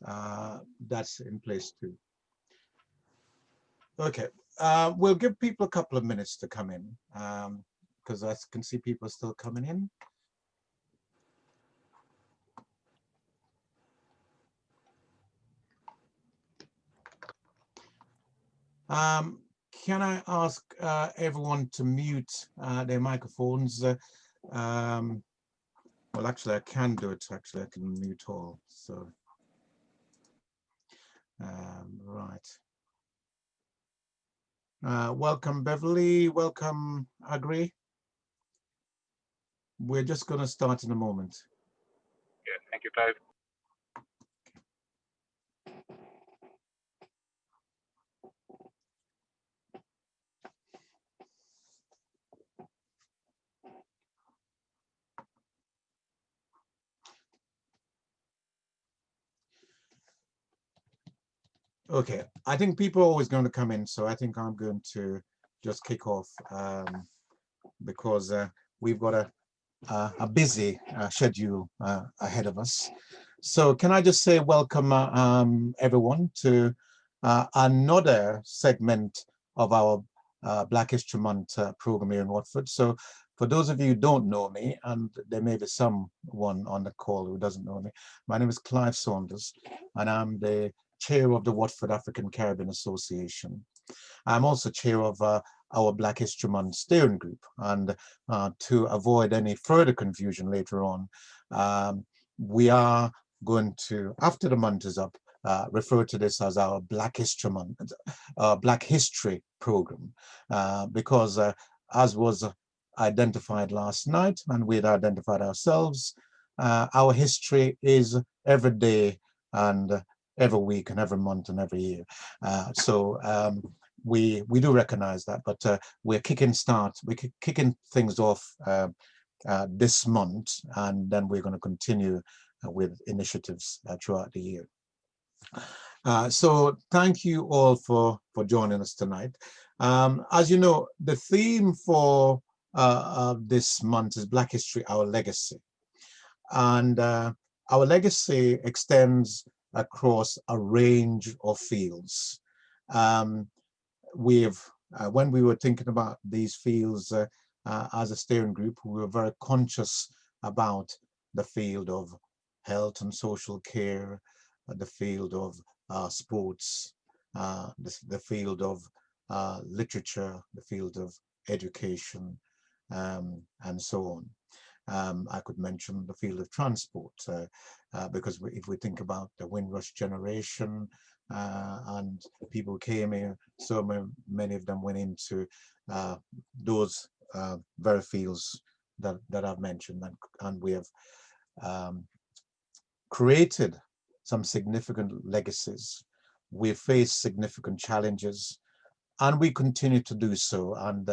that's in place too. Okay, we'll give people a couple of minutes to come in because I can see people still coming in. Can I ask everyone to mute their microphones? Well, actually, I can do it. Actually, I can mute all. So, right. Welcome, Beverly. Welcome, Agri. We're just going to start in a moment. Yeah, thank you, Clive. Okay, I think people are always going to come in, so I think I'm going to just kick off because we've got a busy schedule ahead of us. So can I just say welcome everyone to another segment of our Black History Month program here in Watford. So for those of you who don't know me, and there may be someone on the call who doesn't know me, my name is Clive Saunders, and I'm the chair of the Watford African Caribbean Association. I'm also chair of our Black History Month steering group, and to avoid any further confusion later on, we are going to, after the month is up, refer to this as our Black History Month, Black History program, because as was identified last night, and we had identified ourselves, our history is every day and every week and every month and every year. So we do recognize that, but we're kicking things off this month, and then we're going to continue with initiatives throughout the year. So thank you all for joining us tonight. As you know, the theme for this month is Black History, Our Legacy. And our legacy extends across a range of fields. When we were thinking about these fields as a steering group, we were very conscious about the field of health and social care, the field of sports, the field of literature, the field of education, and so on. I could mention the field of transport, because if we think about the Windrush generation and people came here, so many of them went into those very fields that I've mentioned, and we have created some significant legacies. We've faced significant challenges, and we continue to do so. And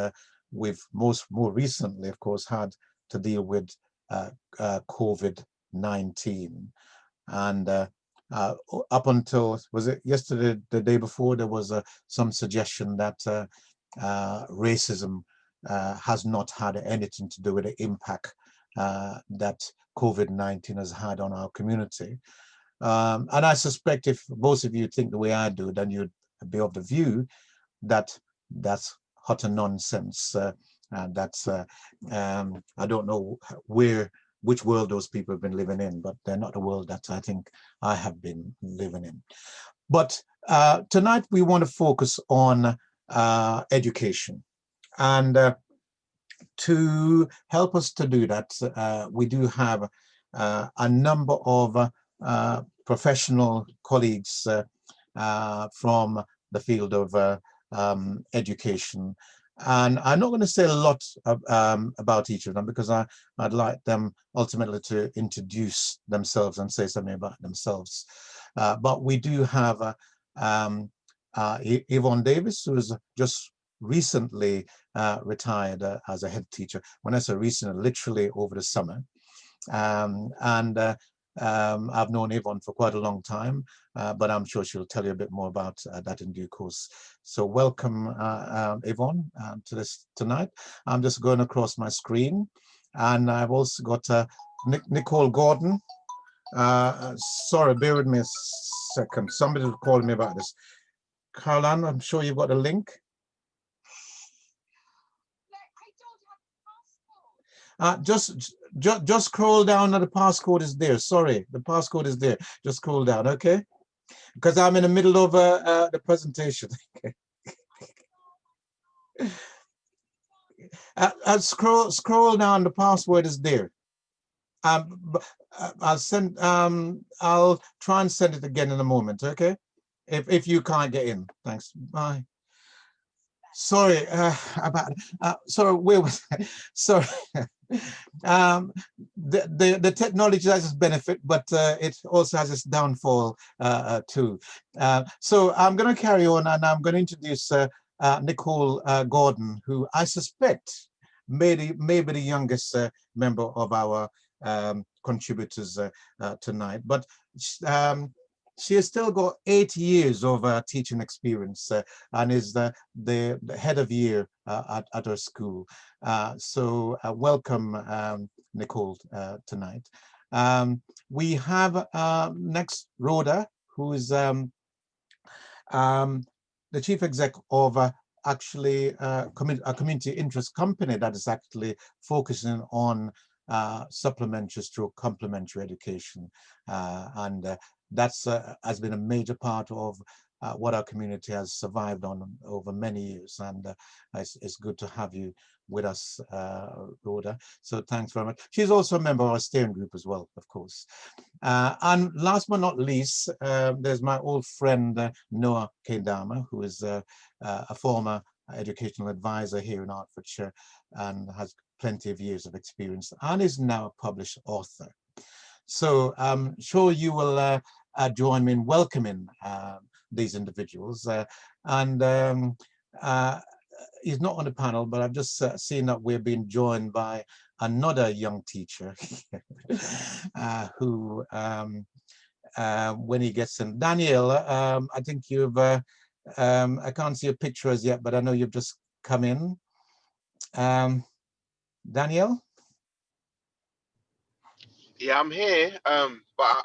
we've more recently, of course, had to deal with COVID-19. And up until, was it yesterday, the day before, there was some suggestion that racism has not had anything to do with the impact that COVID-19 has had on our community. And I suspect if most of you think the way I do, then you'd be of the view that that's utter nonsense. And that's, I don't know which world those people have been living in, but they're not the world that I think I have been living in. But tonight we want to focus on education. And to help us to do that, we do have a number of professional colleagues from the field of education. And I'm not going to say a lot about each of them, because I'd like them ultimately to introduce themselves and say something about themselves. But we do have Yvonne Davis, who is just recently retired as a head teacher. When I say recent, literally over the summer. I've known Yvonne for quite a long time, but I'm sure she'll tell you a bit more about that in due course. So welcome, Yvonne, to this tonight. I'm just going across my screen, and I've also got Nicole Gordon. Sorry, bear with me a second. Somebody was calling me about this. Caroline, I'm sure you've got a link. Just scroll down and the passcode is there. Sorry, the passcode is there. Just scroll down, okay? Because I'm in the middle of the presentation. Scroll down. The password is there. I'll try and send it again in a moment, okay? If you can't get in, thanks. Bye. Sorry about. Sorry, where was I? Sorry. The technology has its benefit, but it also has its downfall too. So I'm going to carry on, and I'm going to introduce Nicole Gordon, who I suspect may be the youngest member of our contributors tonight, but she has still got 8 years of teaching experience and is the head of year at her school. So welcome, Nicole, tonight. We have next Rhoda, who is the chief exec of actually a community interest company that is actually focusing on supplementary stroke complementary education, and that's has been a major part of what our community has survived on over many years, and it's good to have you with us, Rhoda. So thanks very much. She's also a member of our steering group as well, of course. And last but not least, there's my old friend Noah Kendama, who is a former educational advisor here in Hertfordshire and has plenty of years of experience and is now a published author. So I'm sure you will join me in welcoming these individuals. He's not on the panel, but I've just seen that we're being joined by another young teacher who, when he gets in, Daniel, I think you've, I can't see your picture as yet, but I know you've just come in. Daniel? Yeah, I'm here, but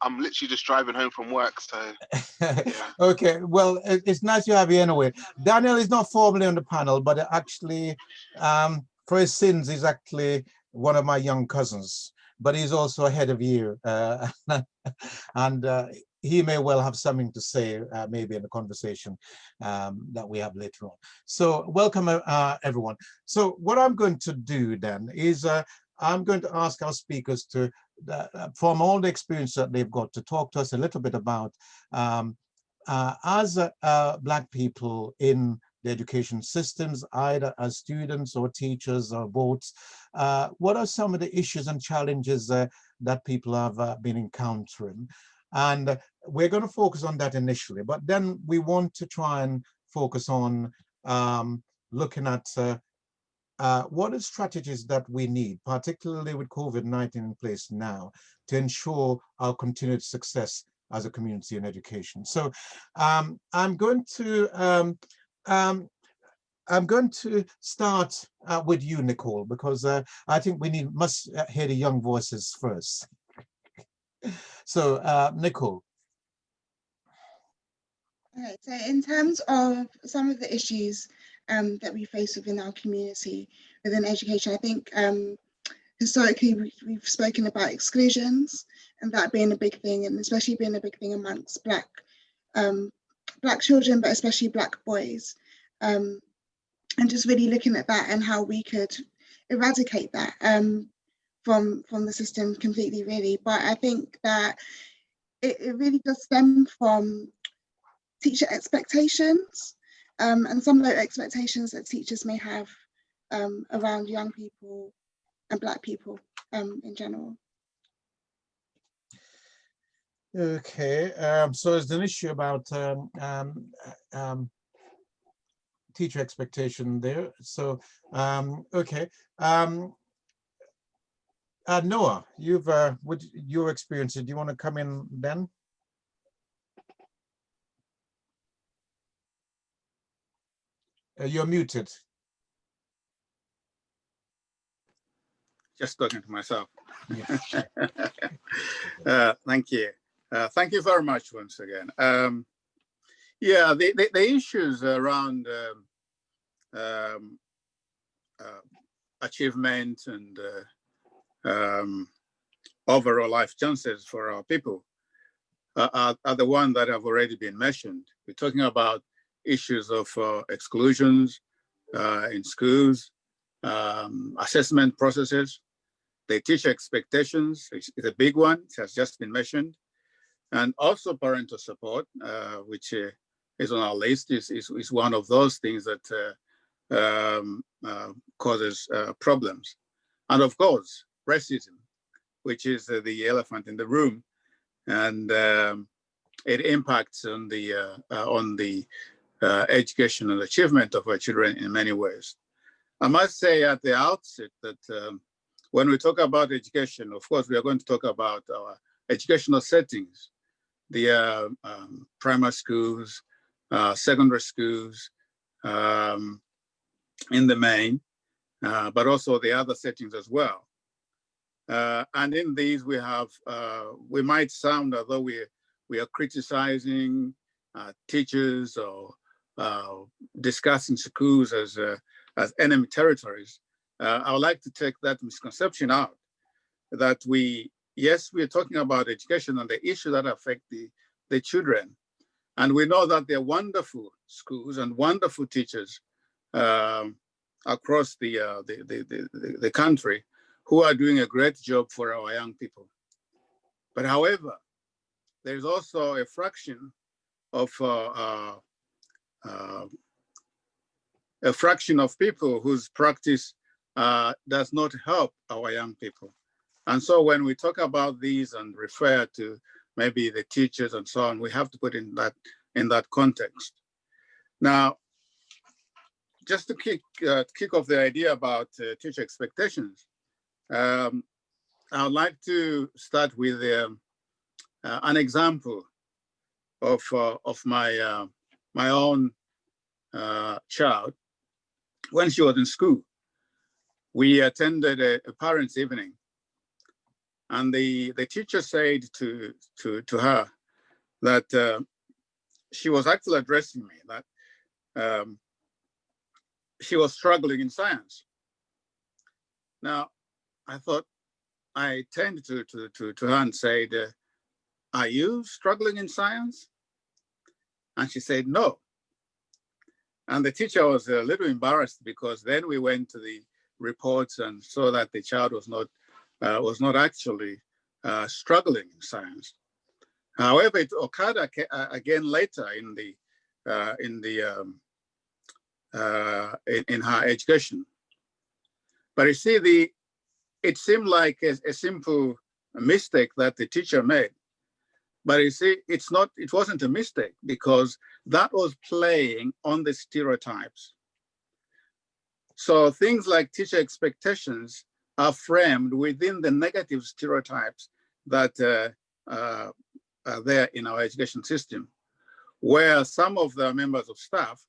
I'm literally just driving home from work, so yeah. Okay, well, it's nice to have you anyway. Daniel is not formally on the panel, but actually, for his sins, he's actually one of my young cousins, but he's also a head of year, and he may well have something to say, maybe in the conversation that we have later on. So welcome, everyone. So what I'm going to do then is I'm going to ask our speakers to, from all the experience that they've got, to talk to us a little bit about, as Black people in the education systems, either as students or teachers or both, what are some of the issues and challenges that people have been encountering? And we're going to focus on that initially, but then we want to try and focus on looking at what are strategies that we need, particularly with COVID-19 in place now, to ensure our continued success as a community in education. So I'm going to start with you, Nicole, because I think we must hear the young voices first. So Nicole. Okay, so in terms of some of the issues that we face within our community, within education, I think historically we've spoken about exclusions and that being a big thing, and especially being a big thing amongst Black children, but especially Black boys, and just really looking at that and how we could eradicate that from the system completely, really. But I think that it really does stem from teacher expectations, and some of the expectations that teachers may have around young people and Black people in general. Okay, so there's an issue about teacher expectation there. So okay, Noah, you've with your experience, do you want to come in then? You're muted. Just talking to myself. Yeah. Thank you. Thank you very much once again. Yeah, the issues around achievement and overall life chances for our people are the ones that have already been mentioned. We're talking about issues of exclusions in schools, assessment processes, the teacher expectations is a big one. It has just been mentioned. And also parental support, which is on our list, is one of those things that causes problems. And of course, racism, which is the elephant in the room, and it impacts on the education and achievement of our children in many ways. I must say at the outset that when we talk about education, of course, we are going to talk about our educational settings, the primary schools, secondary schools in the main, but also the other settings as well. And in these, we have, we might sound as though we are criticizing teachers or discussing schools as enemy territories. I would like to take that misconception out, that yes, we are talking about education and the issues that affect the children. And we know that there are wonderful schools and wonderful teachers across the country who are doing a great job for our young people. But however, there's also a fraction of people whose practice does not help our young people. And so when we talk about these and refer to maybe the teachers and so on, we have to put in that context. Now, just to kick off the idea about teacher expectations, I would like to start with an example of my own child. When she was in school, we attended a parents' evening, and the teacher said to her that she was actually addressing me, that she was struggling in science. Now, I turned to her and said, are you struggling in science? And she said, no. And the teacher was a little embarrassed, because then we went to the reports and saw that the child was not actually struggling in science. However, it occurred again later in her education. But you see, it seemed like a simple mistake that the teacher made. But you see, it wasn't a mistake, because that was playing on the stereotypes. So things like teacher expectations are framed within the negative stereotypes that are there in our education system, where some of the members of staff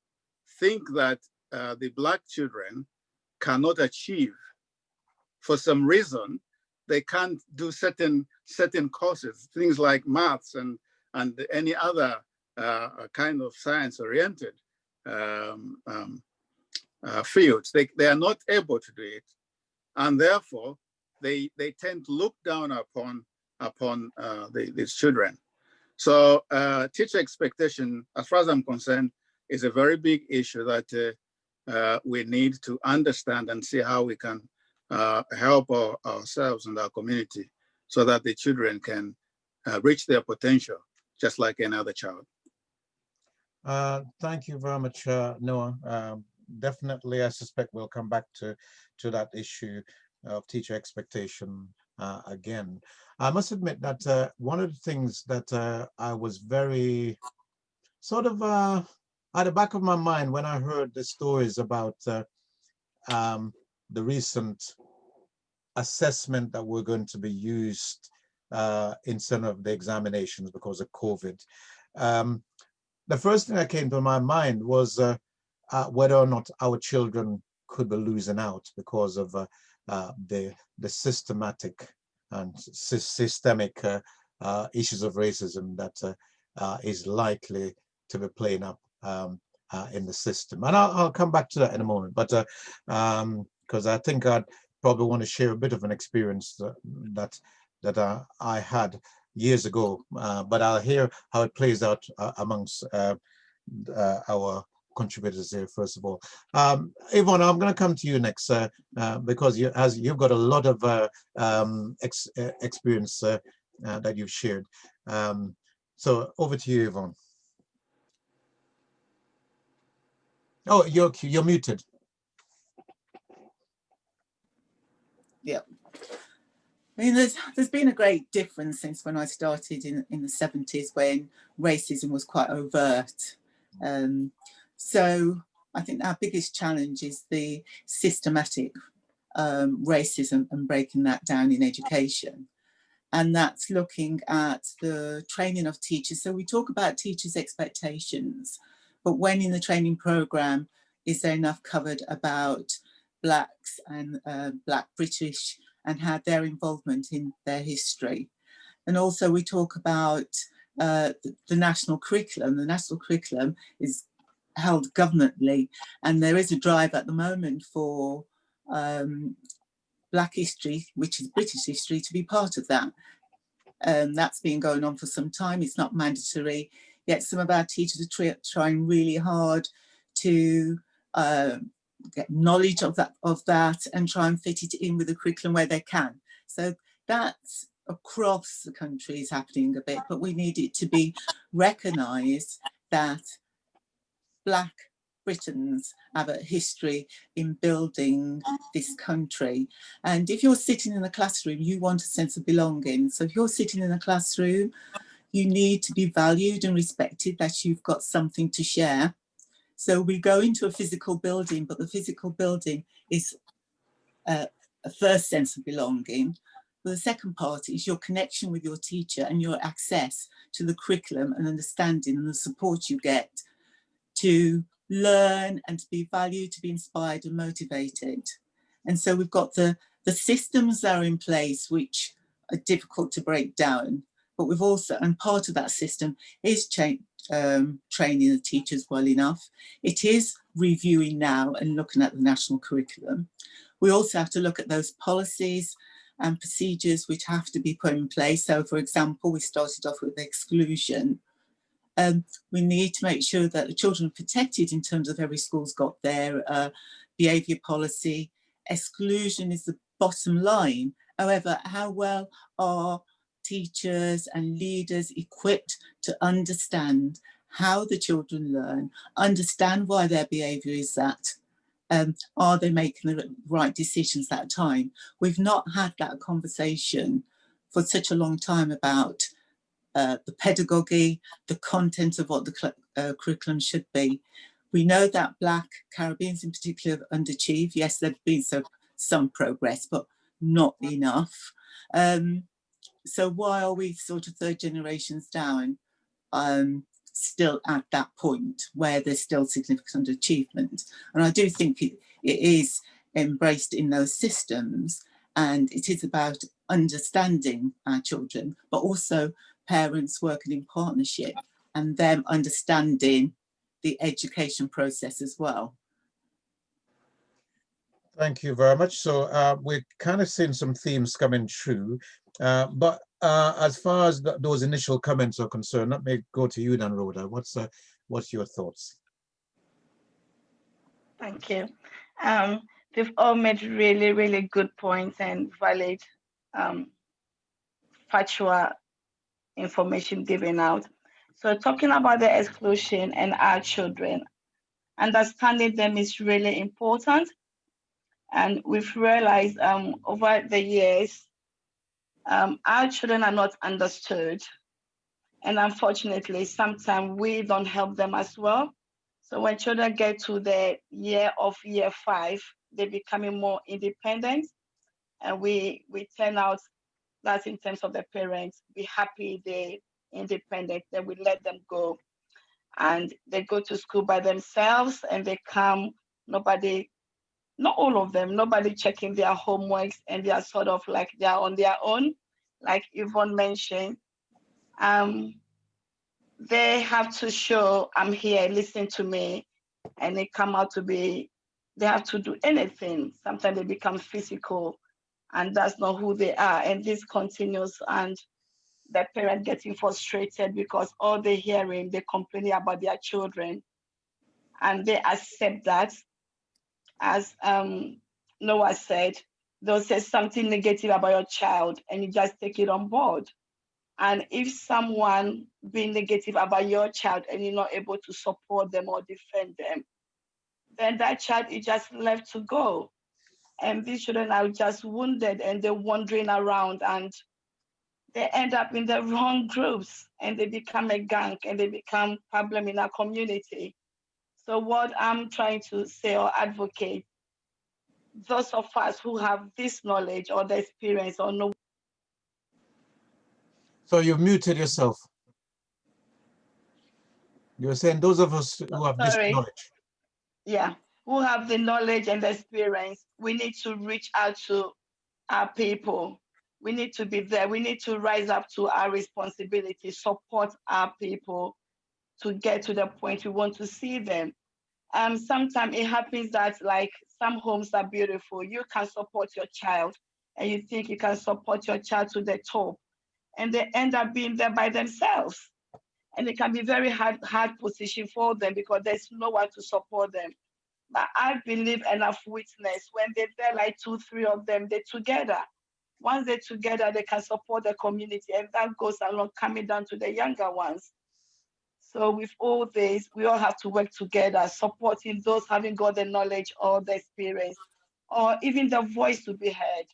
think that the Black children cannot achieve. For some reason, they can't do certain courses, things like maths and any other kind of science-oriented fields. They are not able to do it, and therefore they tend to look down upon these children. So teacher expectation, as far as I'm concerned, is a very big issue that we need to understand and see how we can help ourselves and our community, so that the children can reach their potential just like any other child. Thank you very much, Noah. Definitely, I suspect we'll come back to that issue of teacher expectation again. I must admit that one of the things that I was very sort of at the back of my mind when I heard the stories about the recent assessment that were going to be used instead of the examinations because of COVID. The first thing that came to my mind was whether or not our children could be losing out because of the systematic and systemic issues of racism that is likely to be playing up in the system. And I'll come back to that in a moment, but because I think I'd probably want to share a bit of an experience that I had years ago, but I'll hear how it plays out amongst our contributors here first of all. Yvonne, I'm going to come to you next because you've got a lot of experience that you've shared. So over to you, Yvonne. Oh, you're muted. Yeah. I mean, there's been a great difference since when I started in the 70s when racism was quite overt. So I think our biggest challenge is the systematic racism and breaking that down in education. And that's looking at the training of teachers. So we talk about teachers' expectations, but when in the training programme, is there enough covered about Blacks and Black British and how their involvement in their history? And also we talk about the national curriculum. The national curriculum is held governmentally, and there is a drive at the moment for Black history, which is British history, to be part of that. That's been going on for some time. It's not mandatory, yet some of our teachers are trying really hard to get knowledge of that and try and fit it in with the curriculum where they can. So that's across the country is happening a bit, but we need it to be recognised that Black Britons have a history in building this country. And if you're sitting in a classroom, you want a sense of belonging. So if you're sitting in a classroom, you need to be valued and respected, that you've got something to share. So we go into a physical building, but the physical building is a first sense of belonging. But the second part is your connection with your teacher and your access to the curriculum and understanding and the support you get to learn and to be valued, to be inspired and motivated. And so we've got the systems that are in place, which are difficult to break down, but we've also, and part of that system is training the teachers well enough. It is reviewing now and looking at the national curriculum. We also have to look at those policies and procedures which have to be put in place. So for example, we started off with exclusion. We need to make sure that the children are protected in terms of every school's got their behaviour policy. Exclusion is the bottom line. However, how well are teachers and leaders equipped to understand how the children learn, understand why their behaviour is that? Are they making the right decisions that time? We've not had that conversation for such a long time about the pedagogy, the content of what the curriculum should be. We know that Black Caribbeans in particular have underachieved. Yes, there's been some progress, but not enough. So why are we sort of third generations down, still at that point where there's still significant underachievement? And I do think it is embraced in those systems, and it is about understanding our children, but also parents working in partnership and them understanding the education process as well. Thank you very much. So we're kind of seeing some themes coming through, but as far as those initial comments are concerned, let me go to you then, Rhoda. What's your thoughts? Thank you. They've all made really, really good points and valid factual information given out. So talking about the exclusion and our children, understanding them is really important. And we've realized over the years, our children are not understood. And unfortunately, sometimes we don't help them as well. So when children get to the year 5, they're becoming more independent. And we turn out that in terms of the parents, be happy they're independent, then we let them go. And they go to school by themselves and they come, nobody, not all of them, nobody checking their homeworks, and they are sort of like they're on their own. Like Yvonne mentioned, They have to show I'm here, listen to me, and they come out to be, they have to do anything. Sometimes they become physical, and that's not who they are. And this continues, and the parent getting frustrated because all they're hearing, they're complaining about their children, and they accept that. As Noah said, they'll say something negative about your child, and you just take it on board. And if someone being negative about your child and you're not able to support them or defend them, then that child is just left to go. And these children are just wounded and they're wandering around and they end up in the wrong groups and they become a gang and they become problem in our community. So what I'm trying to say or advocate, those of us who have this knowledge or the experience or know. So you've muted yourself. You're saying those of us who have this Sorry. knowledge. Yeah, who have the knowledge and the experience, we need to reach out to our people. We need to be there. We need to rise up to our responsibility, support our people to get to the point we want to see them. Sometimes it happens that like some homes are beautiful. You can support your child and you think you can support your child to the top and they end up being there by themselves. And it can be very hard position for them because there's no one to support them. But I believe enough witness when they're there, like 2, 3 of them, they're together. Once they're together, they can support the community, and that goes along coming down to the younger ones. So with all this, we all have to work together, supporting those having got the knowledge or the experience, or even the voice to be heard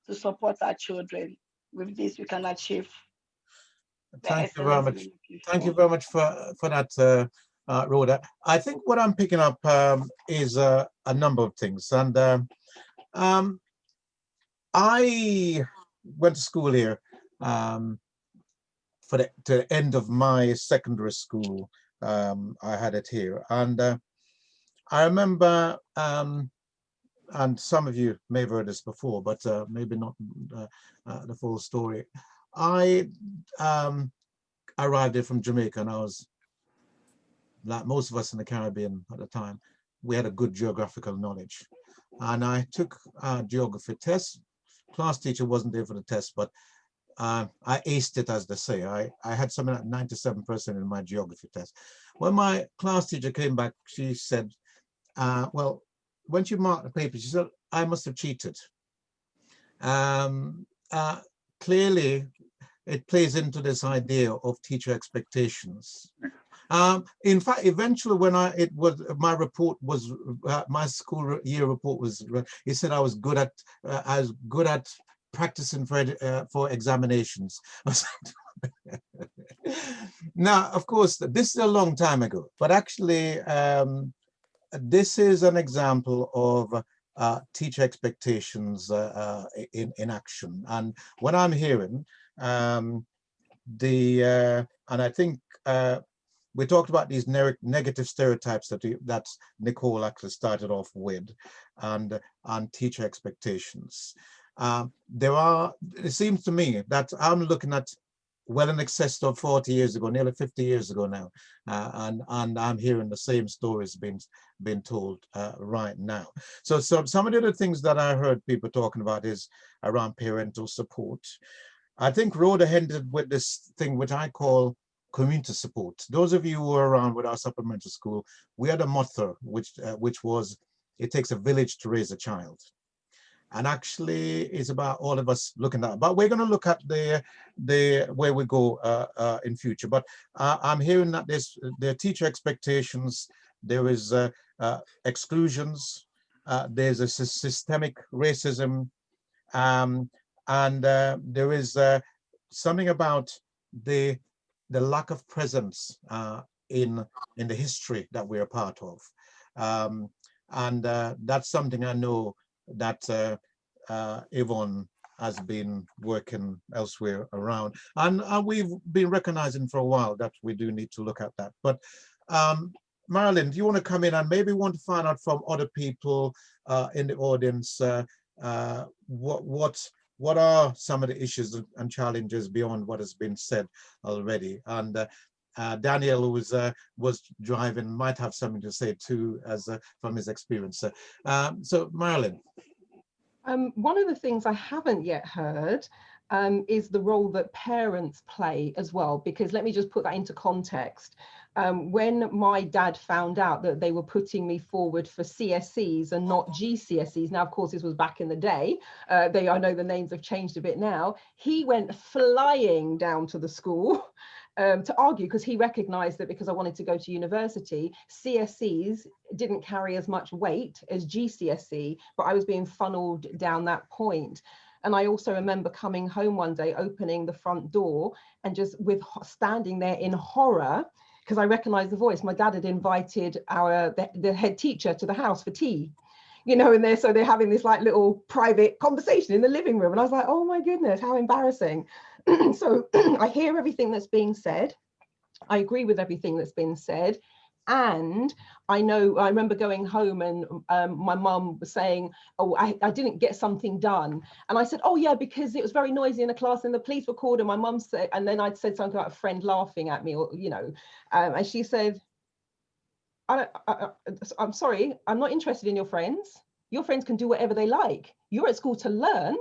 to support our children. With this, we can achieve the Thank you very excellence much. we're looking Thank you for. very much for that, Rhoda. I think what I'm picking up is a number of things. And I went to school here for the end of my secondary school. I had it here. And I remember, and some of you may have heard this before, but maybe not the full story. I arrived here from Jamaica, and I was, like most of us in the Caribbean at the time, we had a good geographical knowledge. And I took a geography test. Class teacher wasn't there for the test, but I aced it, as they say. I had something like 97% in my geography test. When my class teacher came back, she said, well, when she marked the paper, she said, I must have cheated. Clearly, it plays into this idea of teacher expectations. In fact, eventually, when my report was my school year report was, it said I was good at practicing for examinations. Now, of course, this is a long time ago, but actually, this is an example of teacher expectations in action. And what I'm hearing, and I think we talked about these negative stereotypes that Nicole actually started off with, and teacher expectations. It seems to me that I'm looking at well in excess of 40 years ago, nearly 50 years ago now, and I'm hearing the same stories being told right now. So some of the other things that I heard people talking about is around parental support. I think Rhoda ended with this thing which I call community support. Those of you who are around with our supplementary school, we had a motto which was, it takes a village to raise a child. And actually it's about all of us looking at that. But we're going to look at the where we go in future. But I'm hearing that there are teacher expectations, there is exclusions, there's a systemic racism, and there is something about the lack of presence in the history that we're a part of, and that's something I know that Yvonne has been working elsewhere around, and we've been recognizing for a while that we do need to look at that. But Marilyn, do you want to come in and maybe want to find out from other people in the audience what what are some of the issues and challenges beyond what has been said already? And Daniel, who was driving, might have something to say too, as from his experience. So Marilyn. One of the things I haven't yet heard is the role that parents play as well, because let me just put that into context. When my dad found out that they were putting me forward for CSEs and not GCSEs, now of course this was back in the day, I know the names have changed a bit now, he went flying down to the school to argue, because he recognized that because I wanted to go to university, CSEs didn't carry as much weight as GCSE, but I was being funneled down that point. And I also remember coming home one day, opening the front door and just standing there in horror, because I recognized the voice. My dad had invited the head teacher to the house for tea, you know, and so they're having this like little private conversation in the living room. And I was like, oh my goodness, how embarrassing. So I hear everything that's being said. I agree with everything that's been said. And I remember going home and my mum was saying, oh, I didn't get something done. And I said, oh yeah, because it was very noisy in the class and the police were called. And my mum said, and then I'd said something about a friend laughing at me, or, you know, and she said, I'm sorry, I'm not interested in your friends. Your friends can do whatever they like. You're at school to learn,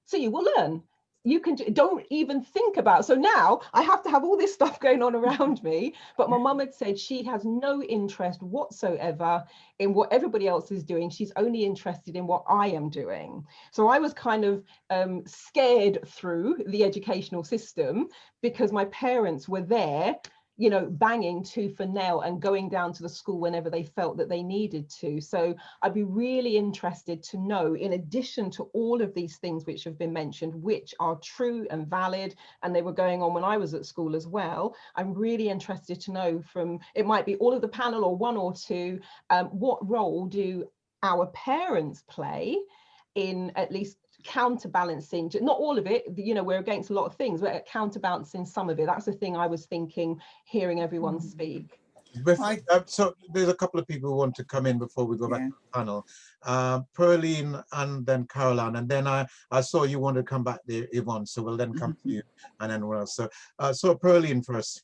so you will learn. You can don't even think about. So now I have to have all this stuff going on around me. But my mum had said she has no interest whatsoever in what everybody else is doing. She's only interested in what I am doing. So I was kind of scared through the educational system because my parents were there, you know, banging tooth and nail and going down to the school whenever they felt that they needed to. So I'd be really interested to know, in addition to all of these things which have been mentioned, which are true and valid, and they were going on when I was at school as well, I'm really interested to know from, it might be all of the panel or one or two, what role do our parents play in at least counterbalancing, not all of it, you know, we're against a lot of things, but counterbalancing some of it. That's the thing I was thinking, hearing everyone speak. So there's a couple of people who want to come in before we go back to the panel. Pearline and then Caroline, and then I saw you want to come back there, Yvonne, so we'll then come to you and then what else. So Pearline first.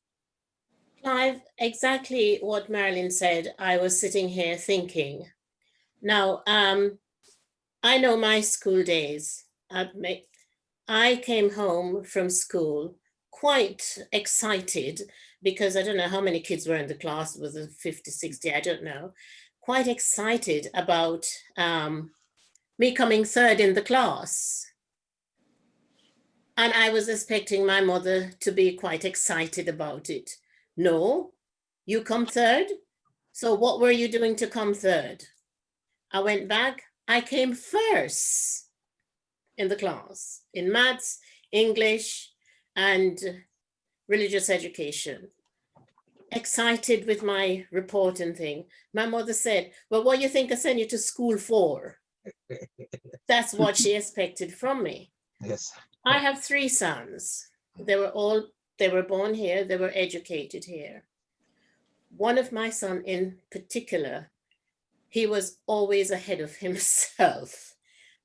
Clive, exactly what Marilyn said, I was sitting here thinking. Now, I know my school days. I came home from school quite excited because I don't know how many kids were in the class, was it 50, 60, I don't know. Quite excited about me coming third in the class. And I was expecting my mother to be quite excited about it. No, you come third? So what were you doing to come third? I went back. I came first in the class in maths, English, and religious education. Excited with my report and thing. My mother said, well, what do you think I sent you to school for? That's what she expected from me. Yes. I have 3 sons. They were born here, they were educated here. One of my sons in particular, he was always ahead of himself,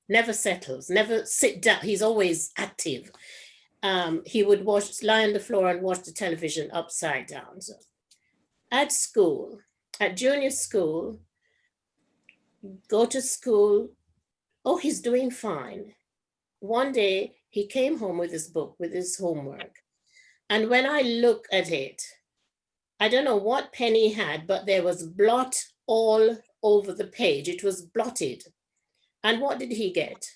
never settles, never sit down. He's always active. He would lie on the floor and watch the television upside down. So at school, at junior school, go to school. Oh, he's doing fine. One day he came home with his book, with his homework. And when I look at it, I don't know what pen he had, but there was blot all over the page. It was blotted. And what did he get?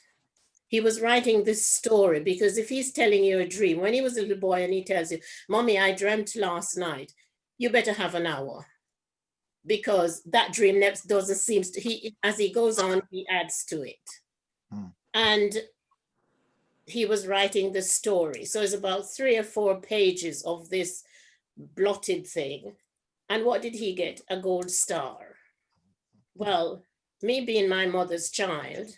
He was writing this story, because if he's telling you a dream, when he was a little boy and he tells you, Mommy, I dreamt last night, you better have an hour, because that dream doesn't seem to, as he goes on, he adds to it. And he was writing the story. So it's about 3 or 4 pages of this blotted thing. And what did he get? A gold star. Well, me being my mother's child,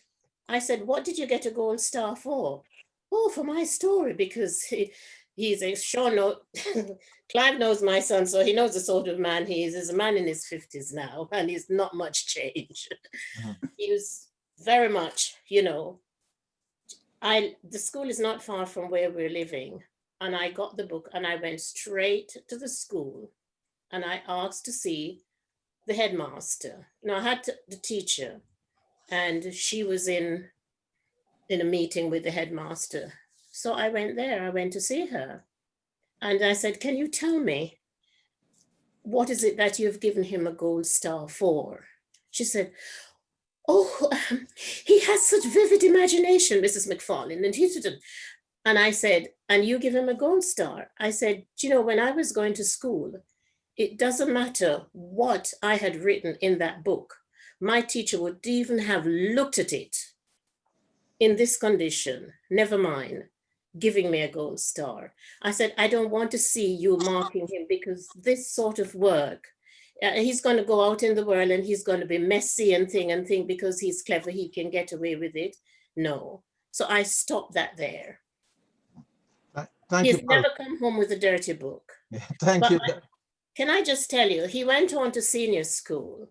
I said, what did you get a gold star for? Oh, for my story, because he's a sure Clive knows my son, so he knows the sort of man he is. He's a man in his 50s now, and he's not much change. He was very much, you know, the school is not far from where we're living. And I got the book and I went straight to the school and I asked to see the headmaster. Now I had the teacher and she was in a meeting with the headmaster. So I went there, I went to see her. And I said, can you tell me, what is it that you've given him a gold star for? She said, oh, he has such vivid imagination, Mrs. McFarlane. And I said, and you give him a gold star? I said, do you know, when I was going to school, it doesn't matter what I had written in that book. My teacher would even have looked at it in this condition, never mind giving me a gold star. I said, I don't want to see you marking him because this sort of work, he's going to go out in the world and he's going to be messy and think because he's clever, he can get away with it. No. So I stopped that there. Thank you. He's never come home with a dirty book. Yeah, thank you. Can I just tell you, he went on to senior school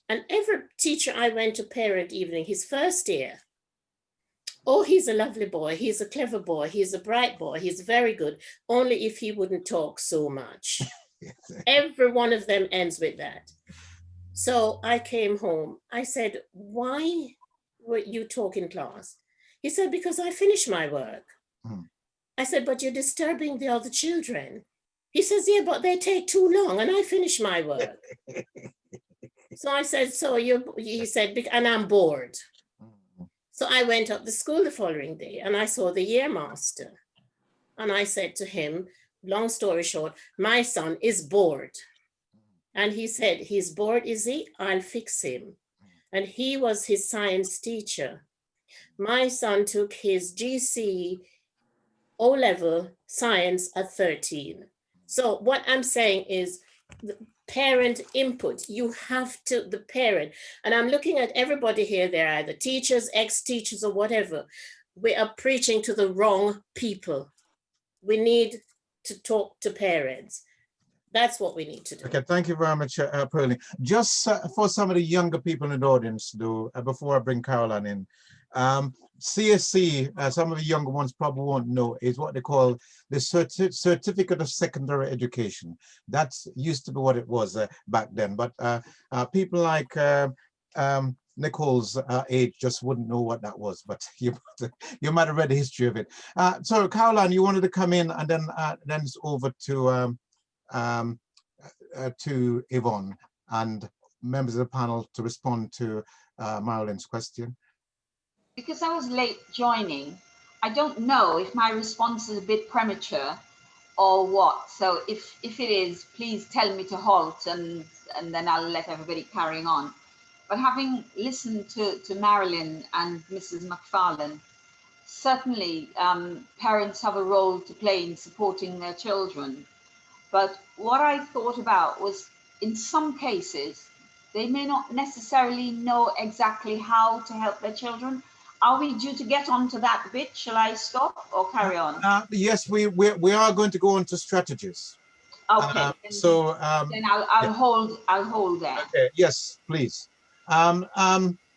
and every teacher I went to parent evening, his first year, oh, he's a lovely boy, he's a clever boy, he's a bright boy, he's very good, only if he wouldn't talk so much. Every one of them ends with that. So I came home. I said, why were you talking class? He said, because I finished my work. I said, but you're disturbing the other children. He says, yeah, but they take too long and I finish my work. So I said, he said, and I'm bored. So I went up the school the following day and I saw the year master. And I said to him, long story short, my son is bored. And he said, he's bored, is he? I'll fix him. And he was his science teacher. My son took his GC O-level science at 13. So what I'm saying is the parent input, you have to, the parent, and I'm looking at everybody here, they're either teachers, ex-teachers or whatever. We are preaching to the wrong people. We need to talk to parents. That's what we need to do. Okay, thank you very much, Pearlie. Just for some of the younger people in the audience, before I bring Caroline in, CSC, some of the younger ones probably won't know, is what they call the Certificate of Secondary Education. That used to be what it was back then, but people like Nicole's age just wouldn't know what that was, but you might have read the history of it. So Caroline, you wanted to come in, and then it's over to Yvonne and members of the panel to respond to Marilyn's question. Because I was late joining, I don't know if my response is a bit premature or what. So if it is, please tell me to halt and then I'll let everybody carry on. But having listened to Marilyn and Mrs. McFarlane, certainly parents have a role to play in supporting their children. But what I thought about was, in some cases, they may not necessarily know exactly how to help their children. Are we due to get onto that bit? Shall I stop or carry on? Yes, we are going to go on to strategies. Okay. Then I'll hold that. Okay. Yes, please.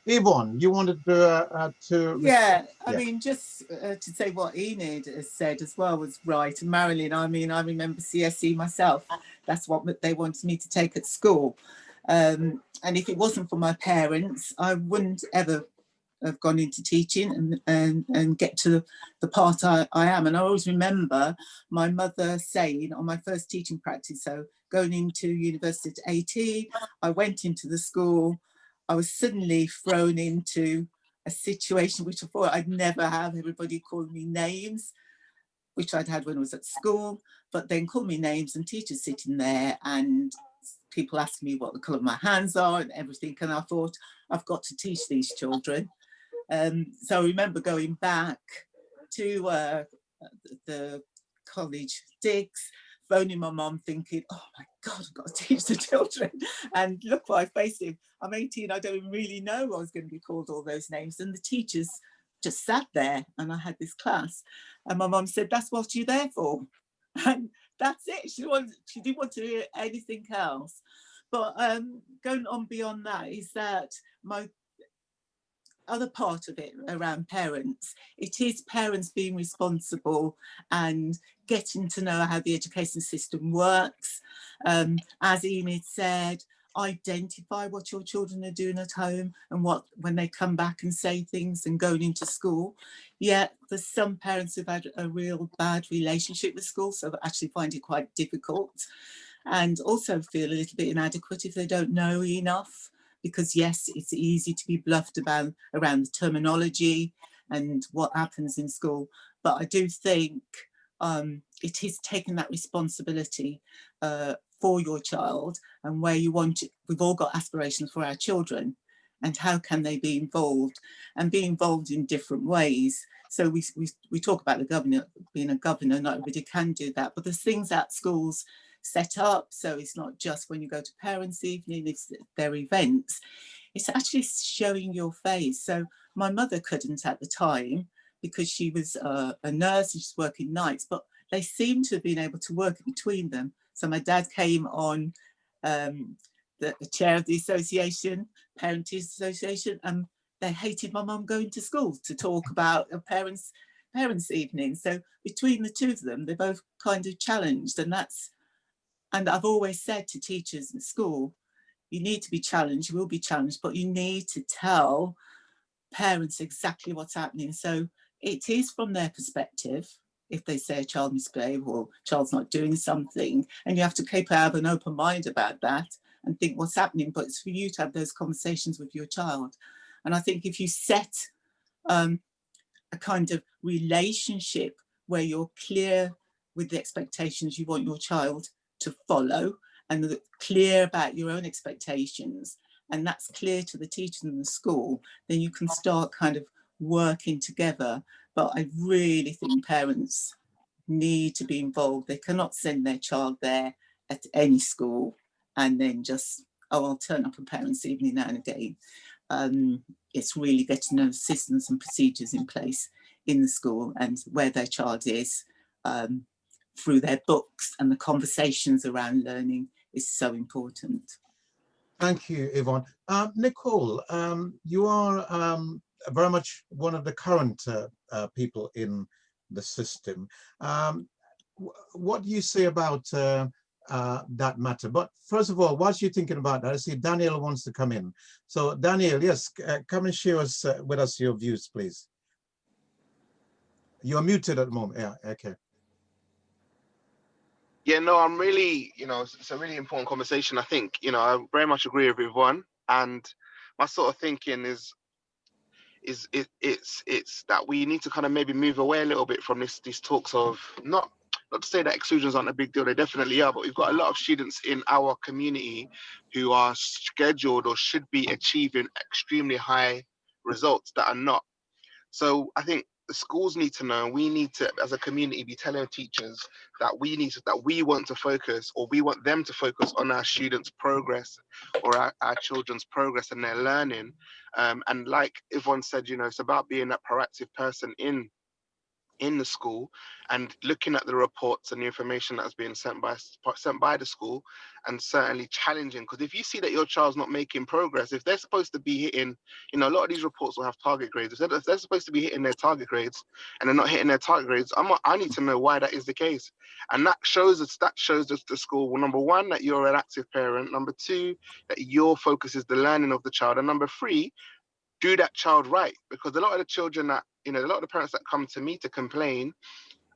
Yvonne, you wanted to yeah, I mean, just to say what Enid has said as well was right. And Marilyn, I mean, I remember CSE myself. That's what they wanted me to take at school. And if it wasn't for my parents, I wouldn't ever have gone into teaching and get to the part I am. And I always remember my mother saying on my first teaching practice, so going into university at 18, I went into the school. I was suddenly thrown into a situation which I thought I'd never have. Everybody called me names, which I'd had when I was at school, but then called me names and teachers sitting there and people asking me what the colour of my hands are and everything. And I thought, I've got to teach these children. So I remember going back to the college digs, phoning my mum thinking, oh my God, I've got to teach the children. And look what I faced him. I'm 18, I don't really know I was going to be called all those names. And the teachers just sat there and I had this class. And my mum said, that's what you're there for. And that's it. She didn't want to hear anything else. But going on beyond that is that other part of it around parents. It is parents being responsible and getting to know how the education system works. As Enid said, identify what your children are doing at home and what when they come back and say things and going into school. Yeah, there's some parents who've had a real bad relationship with school, so they actually find it quite difficult, and also feel a little bit inadequate if they don't know enough, because yes, it's easy to be bluffed about around the terminology and what happens in school, but I do think it is taking that responsibility for your child and where you want it. We've all got aspirations for our children, and how can they be involved, and be involved in different ways. So we talk about the governor being a governor, not everybody can do that, but there's things that schools set up, so it's not just when you go to parents' evening, it's their events, it's actually showing your face. So my mother couldn't at the time because she was a nurse and she's working nights, but they seem to have been able to work between them. So my dad came on the chair of the association, Parenting Association, and they hated my mum going to school to talk about a parents' evening. So between the two of them, they both kind of challenged, and I've always said to teachers in school, you need to be challenged, you will be challenged, but you need to tell parents exactly what's happening. So it is from their perspective. If they say a child misbehaved or child's not doing something, and you have to keep have an open mind about that and think what's happening, but it's for you to have those conversations with your child. And I think if you set a kind of relationship where you're clear with the expectations you want your child to follow, and clear about your own expectations, and that's clear to the teachers in the school, then you can start kind of working together. But I really think parents need to be involved. They cannot send their child there at any school and then just, oh, I'll turn up a parents' evening now and again. It's really getting those systems and procedures in place in the school and where their child is, through their books, and the conversations around learning is so important. Thank you, Yvonne. Nicole, you are very much one of the current people in the system. What do you say about that matter? But first of all, whilst you're thinking about that, I see Daniel wants to come in. So Daniel, yes, come and share with us your views, please. You're muted at the moment. Yeah, okay. Yeah, no, I'm really, it's a really important conversation. I think, I very much agree with Yvonne, and my sort of thinking is it's that we need to kind of maybe move away a little bit from these talks of not to say that exclusions aren't a big deal, they definitely are, but we've got a lot of students in our community who are scheduled or should be achieving extremely high results that are not. So I think the schools need to know, we need to, as a community, be telling teachers that we want to focus, or we want them to focus on our students' progress, or our children's progress and their learning. And like Yvonne said, it's about being that proactive person in the school and looking at the reports and the information that's being sent by the school, and certainly challenging. Because if you see that your child's not making progress, if they're supposed to be hitting, a lot of these reports will have target grades. If they're supposed to be hitting their target grades and they're not hitting their target grades, I need to know why that is the case. And that shows the school, well, number one, that you're an active parent. Number two, that your focus is the learning of the child. And number three, do that child right. Because a lot of the children that, a lot of the parents that come to me to complain,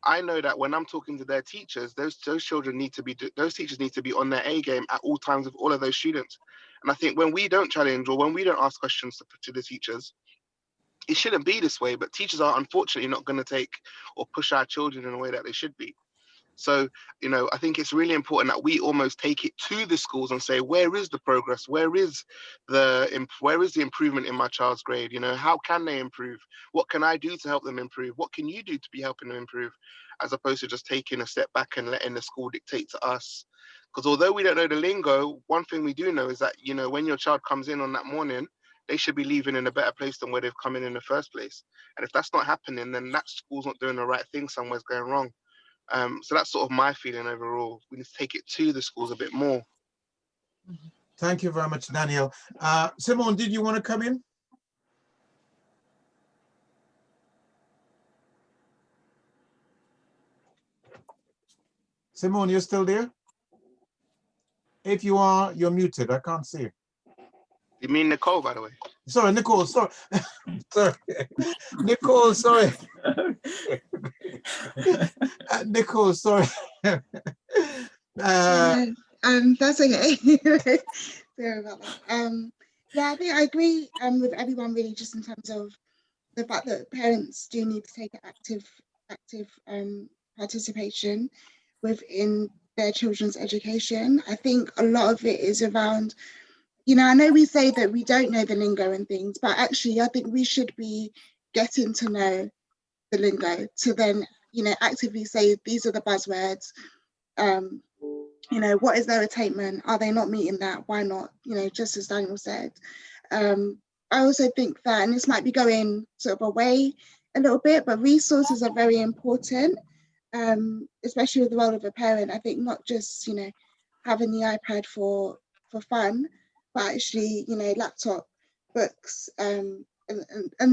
I know that when I'm talking to their teachers, those teachers need to be on their A game at all times with all of those students. And I think when we don't challenge, or when we don't ask questions to the teachers, it shouldn't be this way, but teachers are unfortunately not going to take or push our children in a way that they should be. So, I think it's really important that we almost take it to the schools and say, where is the progress? Where is the improvement in my child's grade? How can they improve? What can I do to help them improve? What can you do to be helping them improve? As opposed to just taking a step back and letting the school dictate to us. Because although we don't know the lingo, one thing we do know is that, when your child comes in on that morning, they should be leaving in a better place than where they've come in the first place. And if that's not happening, then that school's not doing the right thing. Somewhere's going wrong. So that's sort of my feeling overall. We need to take it to the schools a bit more. Thank you very much, Daniel. Simone, did you want to come in? Simone, you're still there? If you are, you're muted. I can't see you. You mean Nicole, by the way? Sorry, Nicole, sorry. Sorry. Nicole, sorry. Nicole, sorry. That's okay. Sorry about that. Yeah, I think I agree with everyone really, just in terms of the fact that parents do need to take active participation within their children's education. I think a lot of it is around, you know, I know we say that we don't know the lingo and things, but actually I think we should be getting to know the lingo to then, you know, actively say these are the buzzwords. You know, what is their attainment? Are they not meeting that? Why not? You know, just as Daniel said. I also think that, and this might be going sort of away a little bit, but resources are very important, especially with the role of a parent. I think not just, you know, having the iPad for fun, but actually, you know, laptop, books, and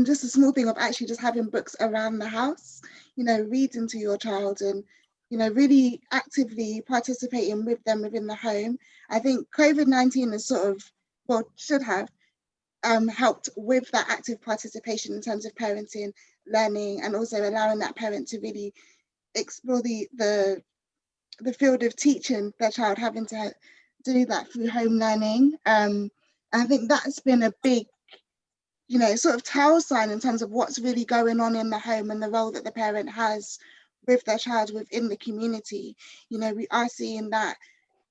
just a small thing of actually just having books around the house, you know, reading to your child and, you know, really actively participating with them within the home. I think COVID-19 is sort of, well, should have helped with that active participation in terms of parenting, learning, and also allowing that parent to really explore the field of teaching their child, having to do that through home learning. I think that's been a big, you know, sort of tell sign in terms of what's really going on in the home and the role that the parent has with their child within the community. You know, we are seeing that,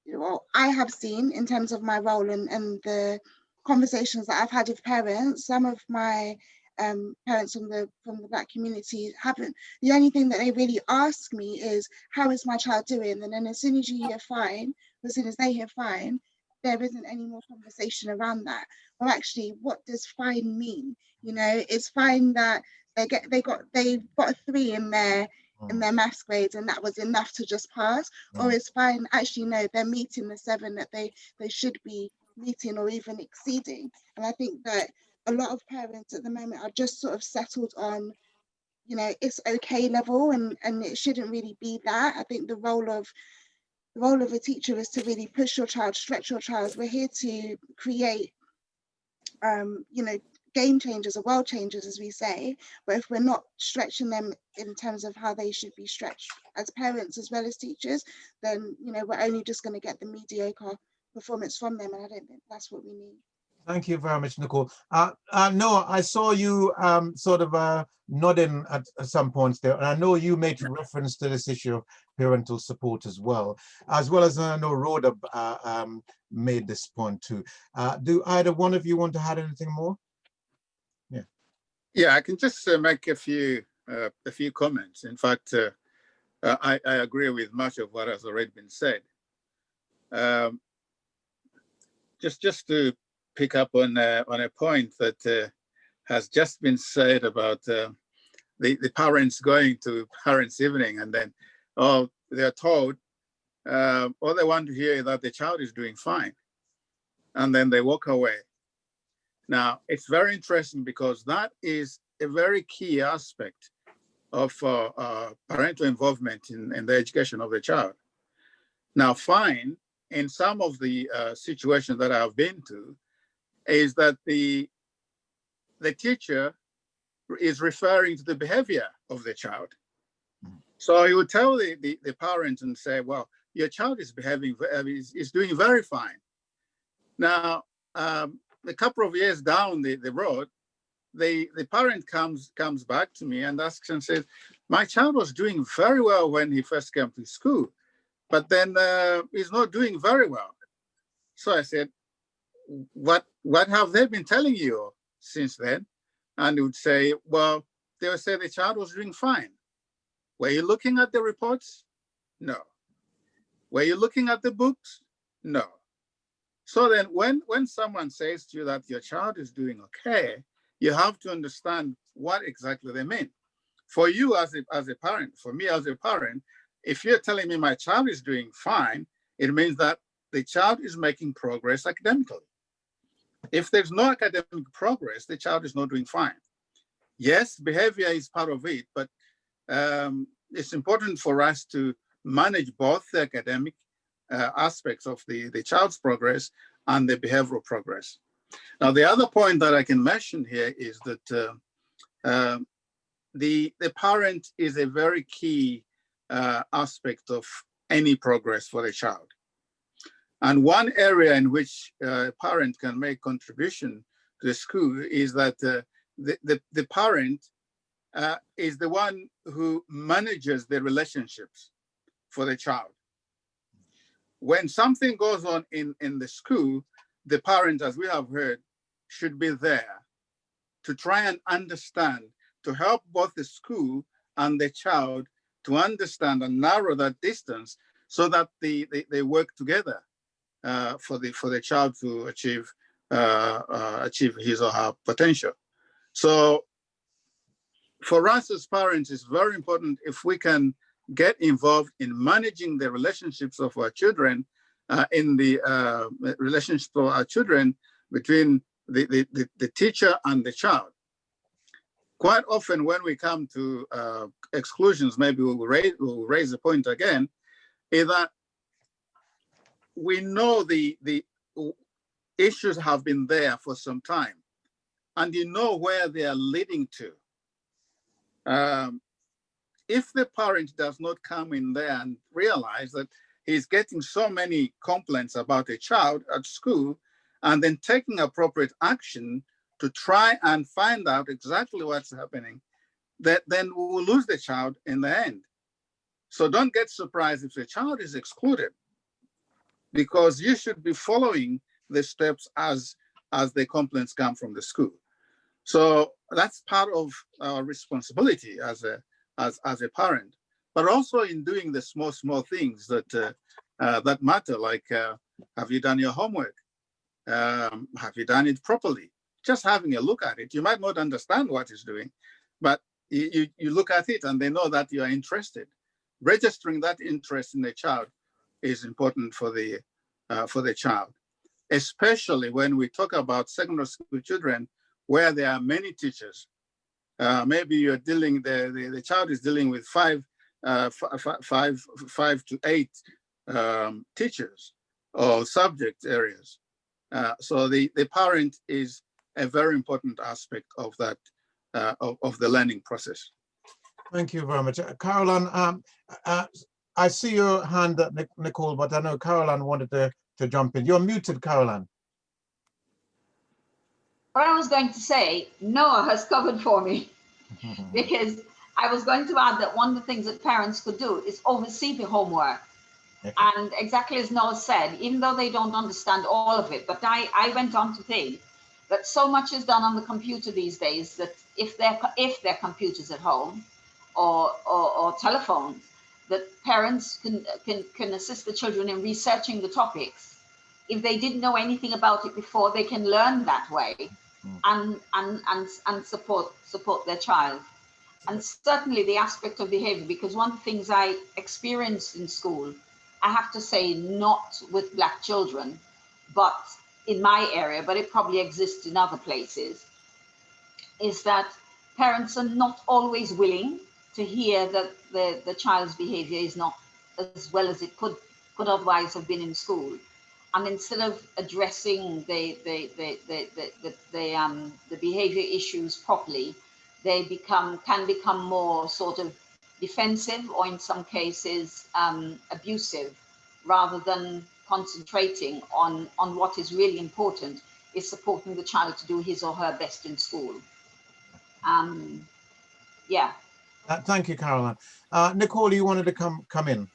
well, I have seen in terms of my role and the conversations that I've had with parents, some of my parents from the Black community haven't. The only thing that they really ask me is, how is my child doing? And then as soon as you hear fine, as soon as they hear fine, there isn't any more conversation around that. Or actually, what does fine mean? You know, it's fine that they got a 3 in their maths grades and that was enough to just pass, or it's fine, actually no, they're meeting the 7 that they should be meeting or even exceeding. And I think that a lot of parents at the moment are just sort of settled on, you know, it's okay level, and it shouldn't really be that. I think the role of a teacher is to really push your child, stretch your child. We're here to create you know, game changers or world changers, as we say, but if we're not stretching them in terms of how they should be stretched as parents as well as teachers, then, you know, we're only just going to get the mediocre performance from them, and I don't think that's what we need. Thank you very much, Nicole. Noah, I saw you sort of nodding at some points there, and I know you made reference to this issue of parental support as well as I know Rhoda made this point too. Do either one of you want to add anything more? Yeah, I can just make a few comments. In fact, I agree with much of what has already been said. Just to pick up on a point that has just been said about the parents going to parents' evening, and then they're told all they want to hear is that the child is doing fine, and then they walk away. Now, it's very interesting because that is a very key aspect of parental involvement in the education of the child. Now, fine, in some of the situations that I've been to, is that the teacher is referring to the behavior of the child. So he would tell the parent and say, well, your child is behaving, is doing very fine. Now, a couple of years down the road, the parent comes back to me and asks and says, my child was doing very well when he first came to school, but then he's not doing very well. So I said, what have they been telling you since then? And he would say, well, they would say the child was doing fine. Were you looking at the reports? No. Were you looking at the books? No. So then when someone says to you that your child is doing okay, you have to understand what exactly they mean. For you as a parent, for me as a parent, if you're telling me my child is doing fine, it means that the child is making progress academically. If there's no academic progress, the child is not doing fine. Yes, behavior is part of it, but it's important for us to manage both the academic aspects of the child's progress and the behavioral progress. Now, the other point that I can mention here is that the parent is a very key aspect of any progress for the child. And one area in which a parent can make contribution to the school is that the parent is the one who manages the relationships for the child. When something goes on in the school, the parent, as we have heard, should be there to try and understand, to help both the school and the child to understand and narrow that distance so that they work together for the child to achieve his or her potential. So for us as parents, it's very important if we can get involved in managing the relationships of our children, in the relationship of our children between the teacher and the child. Quite often when we come to exclusions, maybe we'll raise the point again, is that we know the issues have been there for some time, and you know where they are leading to. If the parent does not come in there and realize that he's getting so many complaints about a child at school, and then taking appropriate action to try and find out exactly what's happening, then we will lose the child in the end. So don't get surprised if the child is excluded, because you should be following the steps as the complaints come from the school. So that's part of our responsibility as a parent, but also in doing the small things that that matter, like have you done your homework? Have you done it properly? Just having a look at it. You might not understand what it's doing, but you look at it and they know that you are interested. Registering that interest in the child is important for the child, especially when we talk about secondary school children where there are many teachers. Maybe you're dealing, the child is dealing with five to eight teachers or subject areas. So the parent is a very important aspect of that, of the learning process. Thank you very much. Caroline, I see your hand, Nicole, but I know Caroline wanted to jump in. You're muted, Caroline. What I was going to say, Noah has covered for me, because I was going to add that one of the things that parents could do is oversee the homework. Okay. And exactly as Noah said, even though they don't understand all of it, but I went on to think that so much is done on the computer these days that if they're computers at home or telephones, that parents can assist the children in researching the topics. If they didn't know anything about it before, they can learn that way and support their child. And certainly the aspect of behavior, because one of the things I experienced in school, I have to say, not with Black children, but in my area, but it probably exists in other places, is that parents are not always willing to hear that the child's behavior is not as well as it could otherwise have been in school. And instead of addressing the behavior issues properly, they can become more sort of defensive, or in some cases abusive, rather than concentrating on what is really important, is supporting the child to do his or her best in school. Yeah. Thank you, Caroline. Nicole, you wanted to come in.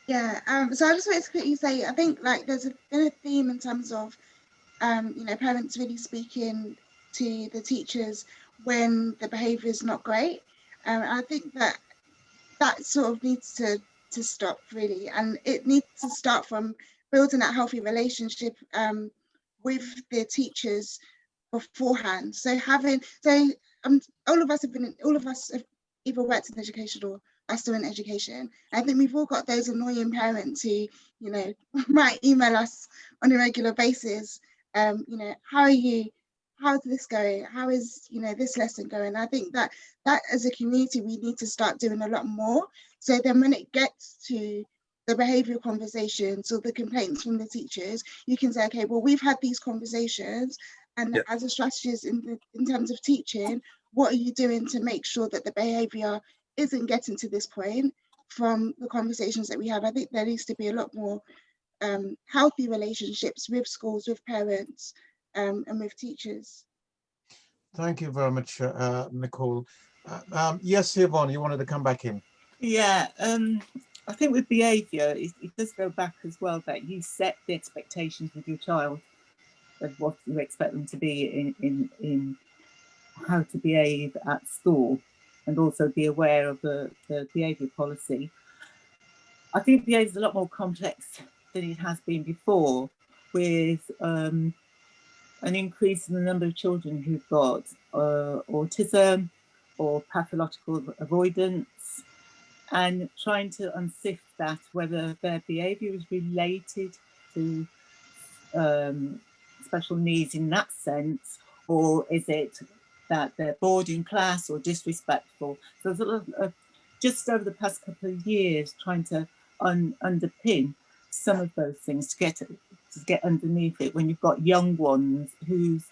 Yeah, so I just wanted to quickly say, I think like there's been a theme in terms of, you know, parents really speaking to the teachers when the behaviour is not great. I think that sort of needs to stop really, and it needs to start from building that healthy relationship with the teachers beforehand. So all of us have either worked in education or are still in education. I think we've all got those annoying parents who, you know, might email us on a regular basis. You know, how are you? How's this going? How is, you know, this lesson going? I think that as a community, we need to start doing a lot more So then when it gets to the behavioural conversations or the complaints from the teachers, you can say, okay, well, we've had these conversations, and Yeah. as a strategist in terms of teaching, what are you doing to make sure that the behaviour isn't getting to this point from the conversations that we have? I think there needs to be a lot more healthy relationships with schools, with parents, and with teachers. Thank you very much, Nicole. Yes, Yvonne, you wanted to come back in. Yeah, I think with behaviour, it does go back as well that you set the expectations with your child of what you expect them to be in how to behave at school, and also be aware of the behaviour policy. I think behaviour is a lot more complex than it has been before, with an increase in the number of children who've got autism or pathological avoidance, and trying to unsift that, whether their behaviour is related to special needs in that sense, or is it that they're bored in class or disrespectful. So there's a lot of, just over the past couple of years, trying to underpin some of those things to get underneath it when you've got young ones whose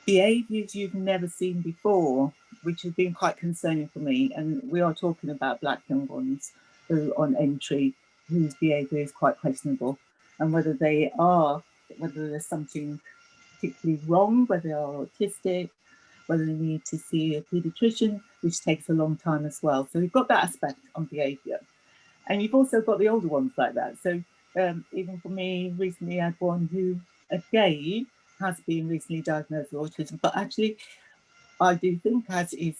behaviours you've never seen before, which has been quite concerning for me. And we are talking about Black young ones who on entry, whose behaviour is quite questionable, and whether there's something particularly wrong, whether they are autistic, whether they need to see a paediatrician, which takes a long time as well. So you've got that aspect on behaviour. And you've also got the older ones like that. So even for me, recently I had one who, again, has been recently diagnosed with autism, but actually I do think, as his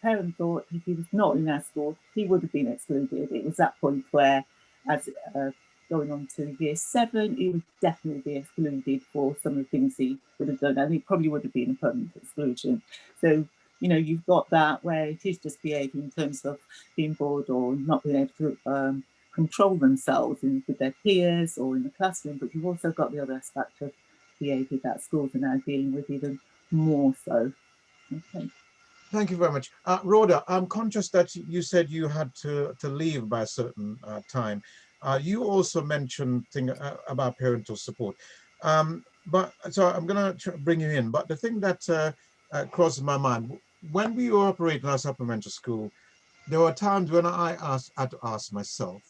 parent thought, if he was not in our school, he would have been excluded. It was that point where, as going on to year 7, he would definitely be excluded for some of the things he would have done, and he probably would have been a permanent exclusion. So, you know, you've got that where it is just behaviour in terms of being bored or not being able to control themselves with their peers or in the classroom, but you've also got the other aspect of behaviour that schools are now dealing with even more so. Okay. Thank you very much. Rhoda, I'm conscious that you said you had to leave by a certain time. You also mentioned thing about parental support. But so I'm going to bring you in. But the thing that crosses my mind, when we were operating our supplementary school, there were times when I had to ask myself,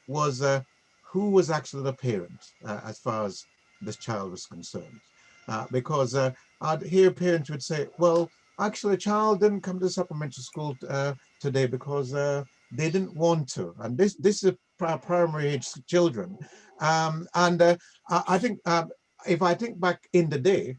who was actually the parent as far as this child was concerned? Because I'd hear parents would say, well, actually, a child didn't come to supplementary school today because they didn't want to. And this is primary age children. I think if I think back in the day,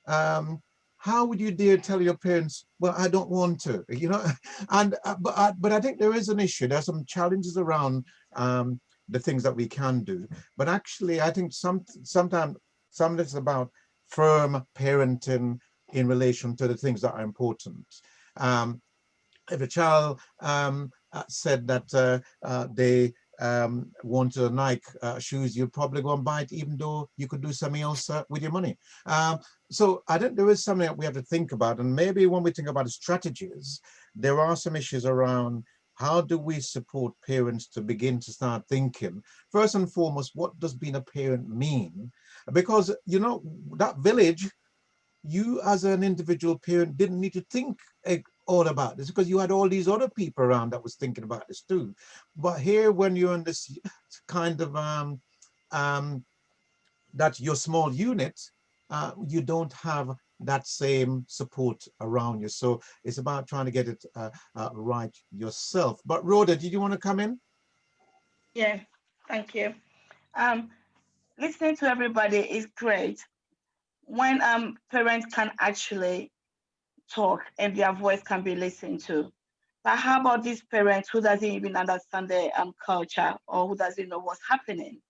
how would you dare tell your parents, well, I don't want to, you know? And but I think there is an issue. There are some challenges around the things that we can do. But actually, I think sometimes some of it's about firm parenting in relation to the things that are important. If a child said that they wanted a Nike shoes, you'd probably go and buy it, even though you could do something else with your money. So I think there is something that we have to think about. And maybe when we think about the strategies, there are some issues around how do we support parents to begin to start thinking, first and foremost, what does being a parent mean? Because, you know, that village, you as an individual parent didn't need to think all about this because you had all these other people around that was thinking about this too. But here, when you're in this kind of that's your small unit, you don't have that same support around you. So it's about trying to get it right yourself. But Rhoda, did you want to come in? Yeah, thank you. Listening to everybody is great when parents can actually talk and their voice can be listened to. But how about these parents who doesn't even understand the culture, or who doesn't know what's happening?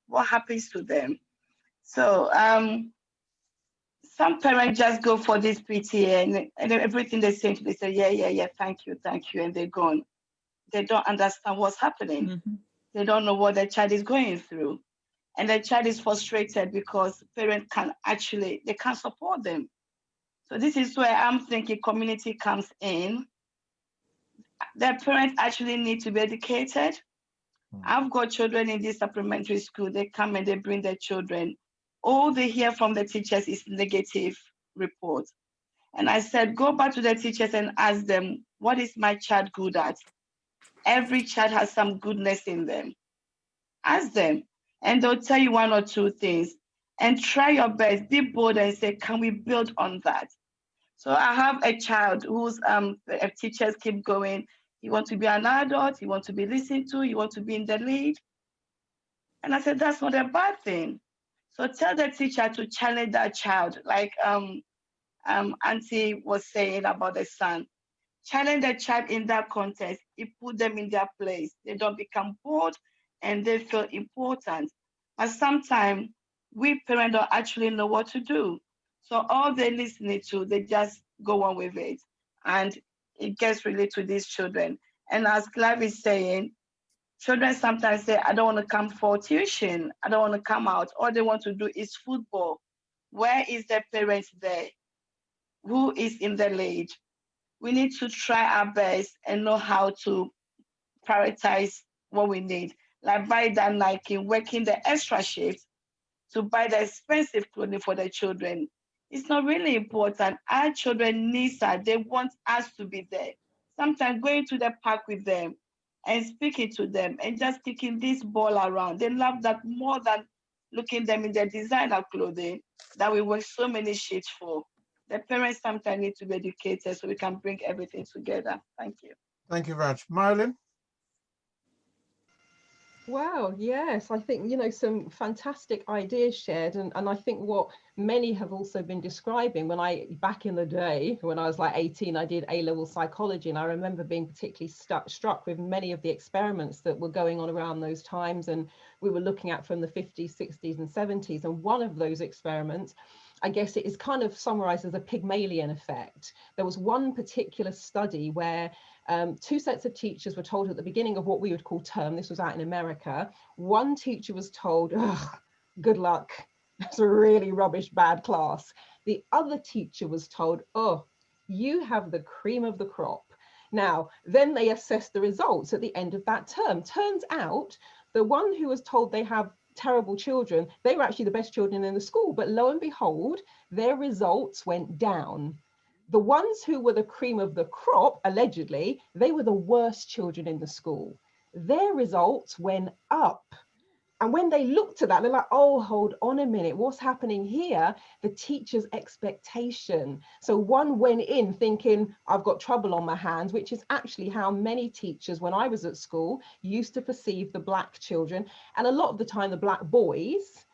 What happens to them? So some parents just go for this PTA and everything they say, they say, yeah, thank you, and they're gone. They don't understand what's happening. Mm-hmm. They don't know what their child is going through. And the child is frustrated because parents they can't support them. So this is where I'm thinking community comes in. their parents actually need to be educated. I've got children in this supplementary school. They come and they bring their children. All they hear from the teachers is negative reports. And I said, go back to the teachers and ask them, what is my child good at? Every child has some goodness in them. Ask them, and they'll tell you one or two things. And try your best, be bold and say, can we build on that? So I have a child whose teachers keep going. He wants to be an adult, he wants to be listened to, he wants to be in the lead. And I said, that's not a bad thing. So tell the teacher to challenge that child, like Auntie was saying about the son. Challenge the child in that context. It put them in their place. They don't become bored and they feel important. But sometimes we parents don't actually know what to do. So all they listening to, they just go on with it. And it gets related to these children. And as Clive is saying, children sometimes say, I don't want to come for tuition. I don't want to come out. All they want to do is football. Where is the parents there? Who is in the lead? We need to try our best and know how to prioritize what we need. Like buy that Nike, working the extra shift to buy the expensive clothing for the children. It's not really important. Our children need us. They want us to be there. Sometimes going to the park with them and speaking to them and just kicking this ball around. They love that more than looking them in their designer clothing that we work so many shifts for. The parents sometimes need to be educated so we can bring everything together. Thank you. Thank you very much. Marilyn? Wow, yes, I think, some fantastic ideas shared. And I think what many have also been describing, back in the day, when I was like 18, I did A-level psychology. And I remember being particularly struck with many of the experiments that were going on around those times. And we were looking at from the 50s, 60s and 70s. And one of those experiments, I guess it is kind of summarized as a Pygmalion effect. There was one particular study where two sets of teachers were told at the beginning of what we would call term. This was out in America. One teacher was told, good luck. It's a really rubbish, bad class. The other teacher was told, oh, you have the cream of the crop. Now, then they assessed the results at the end of that term. Turns out the one who was told they have terrible children, they were actually the best children in the school, but lo and behold, their results went down. The ones who were the cream of the crop, allegedly, they were the worst children in the school. Their results went up. And when they looked at that, they're like, oh, hold on a minute, what's happening here? The teacher's expectation. So one went in thinking, I've got trouble on my hands, which is actually how many teachers, when I was at school, used to perceive the Black children, and a lot of the time the Black boys.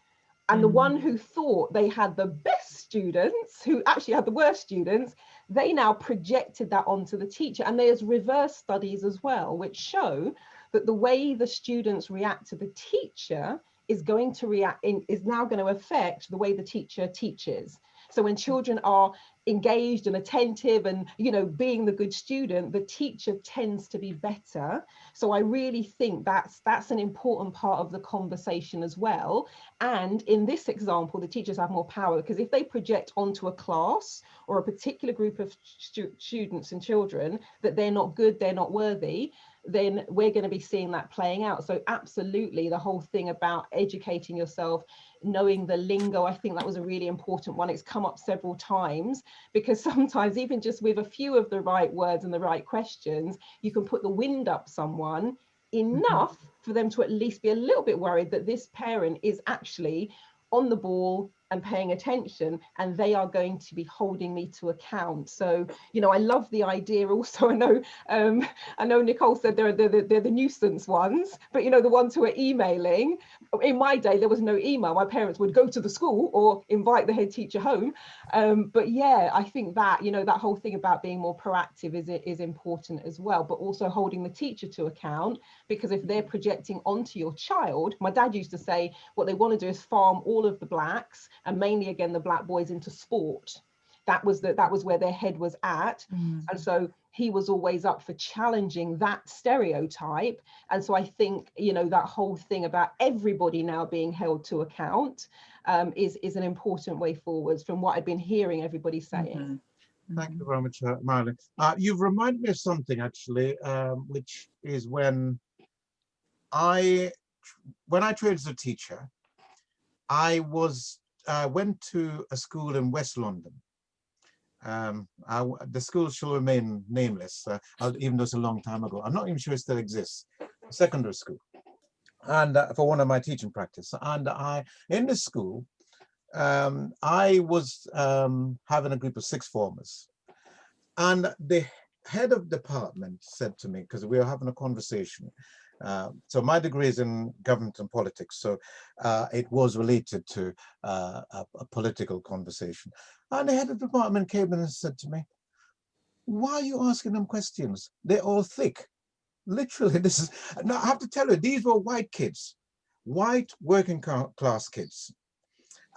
And the one who thought they had the best students, who actually had the worst students, they now projected that onto the teacher. And there's reverse studies as well, which show that the way the students react to the teacher is now going to affect the way the teacher teaches. So when children are engaged and attentive and, being the good student, the teacher tends to be better. So I really think that's an important part of the conversation as well. And in this example, the teachers have more power, because if they project onto a class or a particular group of students and children that they're not good, they're not worthy, then we're going to be seeing that playing out. So absolutely, the whole thing about educating yourself, knowing the lingo, I think that was a really important one. It's come up several times, because sometimes even just with a few of the right words and the right questions, you can put the wind up someone enough for them to at least be a little bit worried that this parent is actually on the ball and paying attention, and they are going to be holding me to account. So, I love the idea. Also, I know Nicole said they're the nuisance ones, but the ones who are emailing. In my day, there was no email. My parents would go to the school or invite the head teacher home. But yeah, I think that that whole thing about being more proactive is important as well, but also holding the teacher to account, because if they're projecting onto your child, my dad used to say what they want to do is farm all of the Blacks, and mainly again the Black boys, into sport. That was where their head was at. And so he was always up for challenging that stereotype. And so I think that whole thing about everybody now being held to account is an important way forwards from what I've been hearing everybody saying. Thank you very much, Marilyn. You've reminded me of something actually, which is when I trained as a teacher, I went to a school in West London. The school shall remain nameless, even though it's a long time ago. I'm not even sure it still exists. Secondary school, and for one of my teaching practice. And in this school, I was having a group of sixth formers, and the head of department said to me, because we were having a conversation. So my degree is in government and politics, so it was related to a political conversation. And the head of the department came in and said to me, "Why are you asking them questions? They're all thick." Literally, this is, now I have to tell you, these were white kids, white working class kids.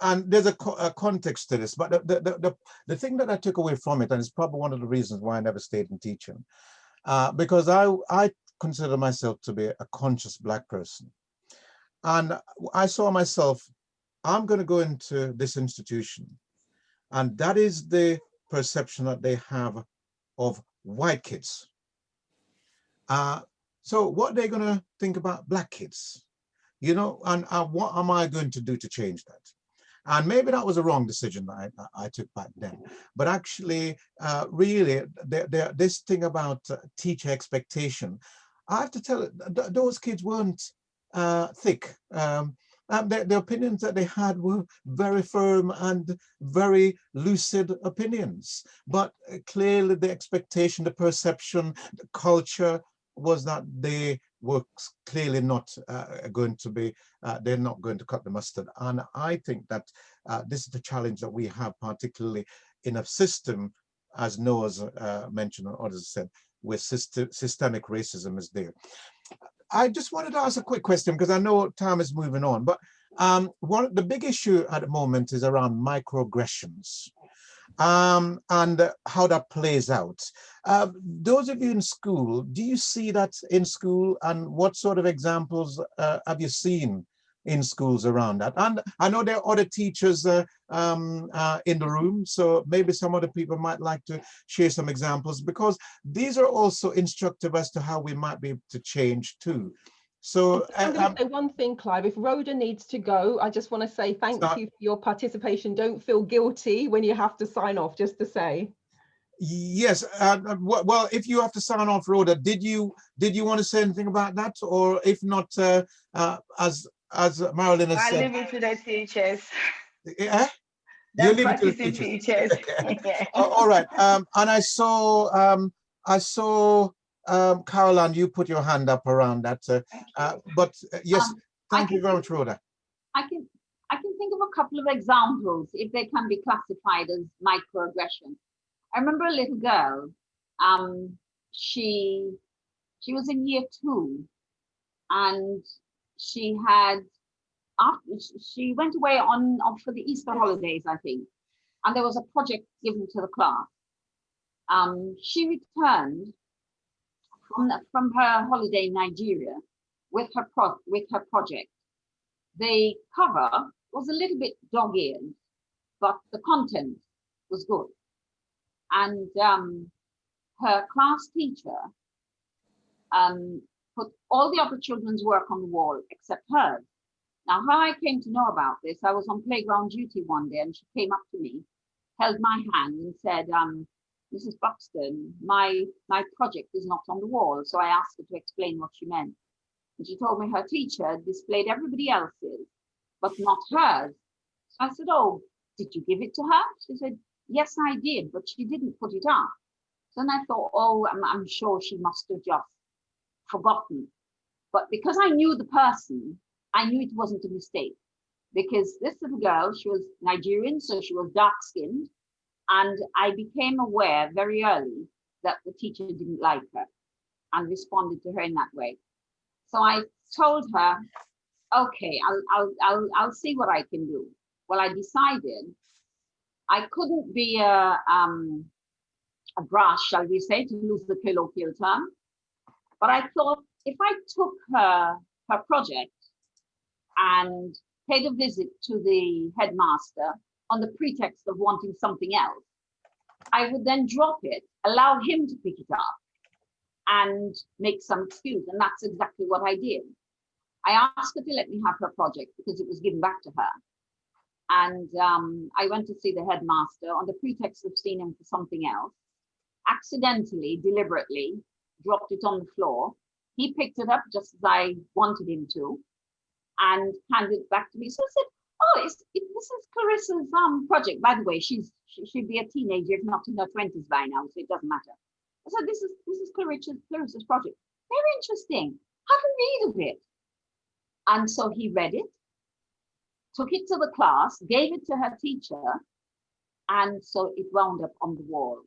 And there's a context to this, but the thing that I took away from it, and it's probably one of the reasons why I never stayed in teaching, because I consider myself to be a conscious Black person. And I saw myself, I'm going to go into this institution, and that is the perception that they have of white kids. So what they're going to think about Black kids, you know, and what am I going to do to change that? And maybe that was a wrong decision that I took back then. But actually, really, this thing about teacher expectation, I have to tell you, those kids weren't thick. The opinions that they had were very firm and very lucid opinions. But clearly the expectation, the perception, the culture was that they were clearly not going to be, they're not going to cut the mustard. And I think that this is the challenge that we have, particularly in a system, as Noah's mentioned and others said, where systemic racism is there. I just wanted to ask a quick question, because I know time is moving on, but the big issue at the moment is around microaggressions. And how that plays out. Those of you in school, do you see that in school, and what sort of examples have you seen in schools around that? And I know there are other teachers in the room, so maybe some other people might like to share some examples, because these are also instructive as to how we might be able to change too. So I'm going to say one thing, Clive. If Rhoda needs to go, I just want to say thank you for your participation. Don't feel guilty when you have to sign off, just to say. Yes. Well, if you have to sign off, Rhoda, did you want to say anything about that? Or if not, as Marilyn has said. I leave it to the teachers. Yeah? The practicing teachers. Yeah. All right. And I saw Caroline, you put your hand up around that. But yes, thank you very much, Rhoda. I can think of a couple of examples if they can be classified as microaggression. I remember a little girl. She was in year 2, and she went away for the Easter holidays, I think, and there was a project given to the class. She returned from her holiday in Nigeria with her project. The cover was a little bit dog-eared, but the content was good. And her class teacher put all the other children's work on the wall except hers. Now, how I came to know about this, I was on playground duty one day, and she came up to me, held my hand and said, Mrs. Buxton, my project is not on the wall. So I asked her to explain what she meant. And she told me her teacher displayed everybody else's, but not hers. So I said, oh, did you give it to her? She said, yes, I did, but she didn't put it up. So then I thought, oh, I'm sure she must have just forgotten. But because I knew the person, I knew it wasn't a mistake. Because this little girl, she was Nigerian, so she was dark-skinned. And I became aware very early that the teacher didn't like her and responded to her in that way. So I told her, okay, I'll see what I can do. Well, I decided I couldn't be a brash, shall we say, to use the colloquial term. But I thought if I took her project and paid a visit to the headmaster on the pretext of wanting something else, I would then drop it, allow him to pick it up and make some excuse. And that's exactly what I did. I asked her to let me have her project because it was given back to her. And I went to see the headmaster on the pretext of seeing him for something else. Accidentally, deliberately, dropped it on the floor. He picked it up just as I wanted him to and handed it back to me. So I said, oh, this is Clarissa's project. By the way, she'd be a teenager, if not in her 20s by now, so it doesn't matter. I said, this is Clarissa's project. Very interesting. Have a read of it. And so he read it, took it to the class, gave it to her teacher, and so it wound up on the wall.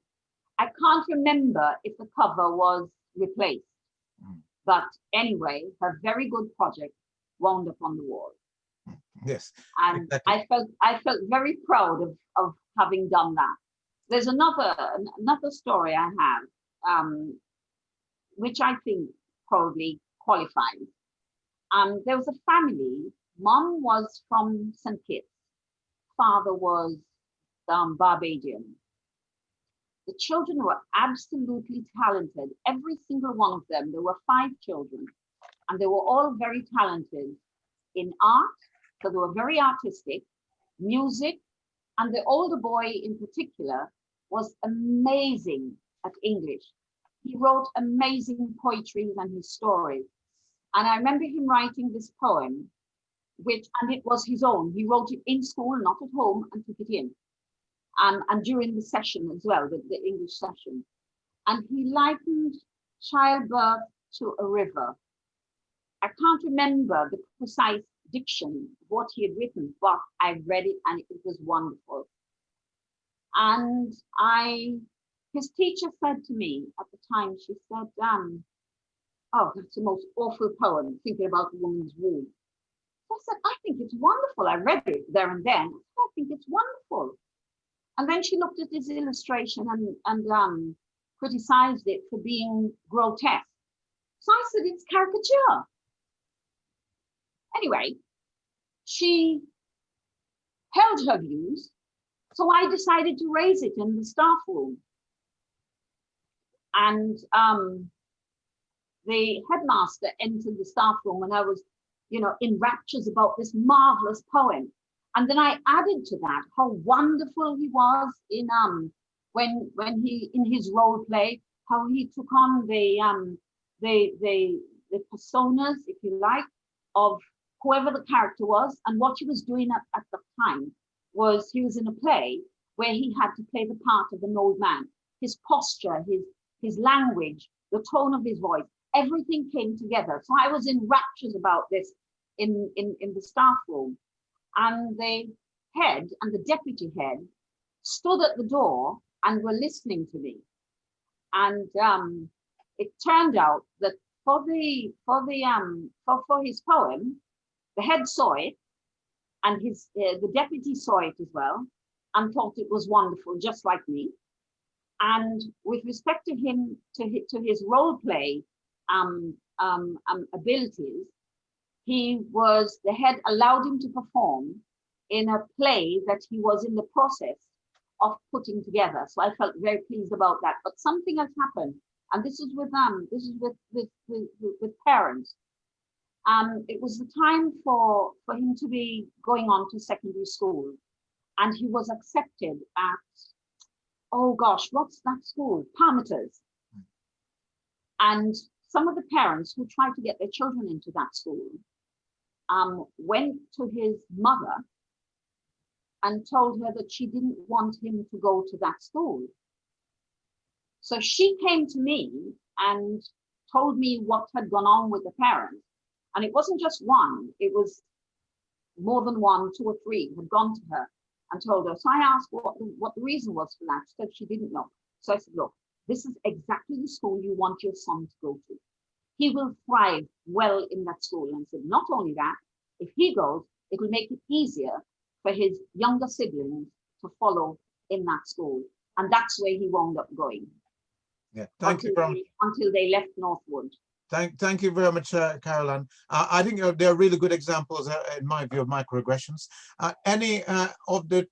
I can't remember if the cover was replaced, but anyway, her very good project wound up on the wall. Yes, and exactly. I felt very proud of having done that. There's another story I have, which I think probably qualifies. There was a family. Mom was from St. Kitts. Father was Barbadian. The children were absolutely talented. Every single one of them. There were 5 children, and they were all very talented in art. So they were very artistic, music, and the older boy in particular was amazing at English. He wrote amazing poetry and his stories. And I remember him writing this poem, and it was his own. He wrote it in school, not at home, and took it in. And during the session as well, the English session. And he likened childbirth to a river. I can't remember the precise diction of what he had written, but I read it and it was wonderful. And his teacher said to me at the time, she said, oh, that's the most awful poem, thinking about the woman's womb. I said, I think it's wonderful. I read it there and then. I think it's wonderful. And then she looked at this illustration and criticized it for being grotesque. So I said, it's caricature. Anyway, she held her views. So I decided to raise it in the staff room. And the headmaster entered the staff room and I was, in raptures about this marvelous poem. And then I added to that how wonderful he was in when he in his role play, how he took on the personas, if you like, of whoever the character was. And what he was doing at the time was he was in a play where he had to play the part of an old man. His posture, his language, the tone of his voice, everything came together. So I was in raptures about this in the staff room. And the head and the deputy head stood at the door and were listening to me. And it turned out that for his poem, the head saw it, and the deputy saw it as well, and thought it was wonderful, just like me. And with respect to him, to his role play abilities, the head allowed him to perform in a play that he was in the process of putting together. So I felt very pleased about that. But something has happened, and this is with parents. It was the time for him to be going on to secondary school, and he was accepted at, oh gosh, what's that school? Parmeters. And some of the parents who tried to get their children into that school went to his mother and told her that she didn't want him to go to that school. So she came to me and told me what had gone on with the parents. And it wasn't just one, it was more than 1, 2 or 3 had gone to her and told her. So I asked what the reason was for that. She said she didn't know. So I said, look, this is exactly the school you want your son to go to. He will thrive well in that school. And said, not only that, if he goes, it will make it easier for his younger siblings to follow in that school. And that's where he wound up going. Yeah, thank you very much. Until they left Northwood. Thank you very much, Caroline. I think they're really good examples, in my view, of microaggressions. Any of the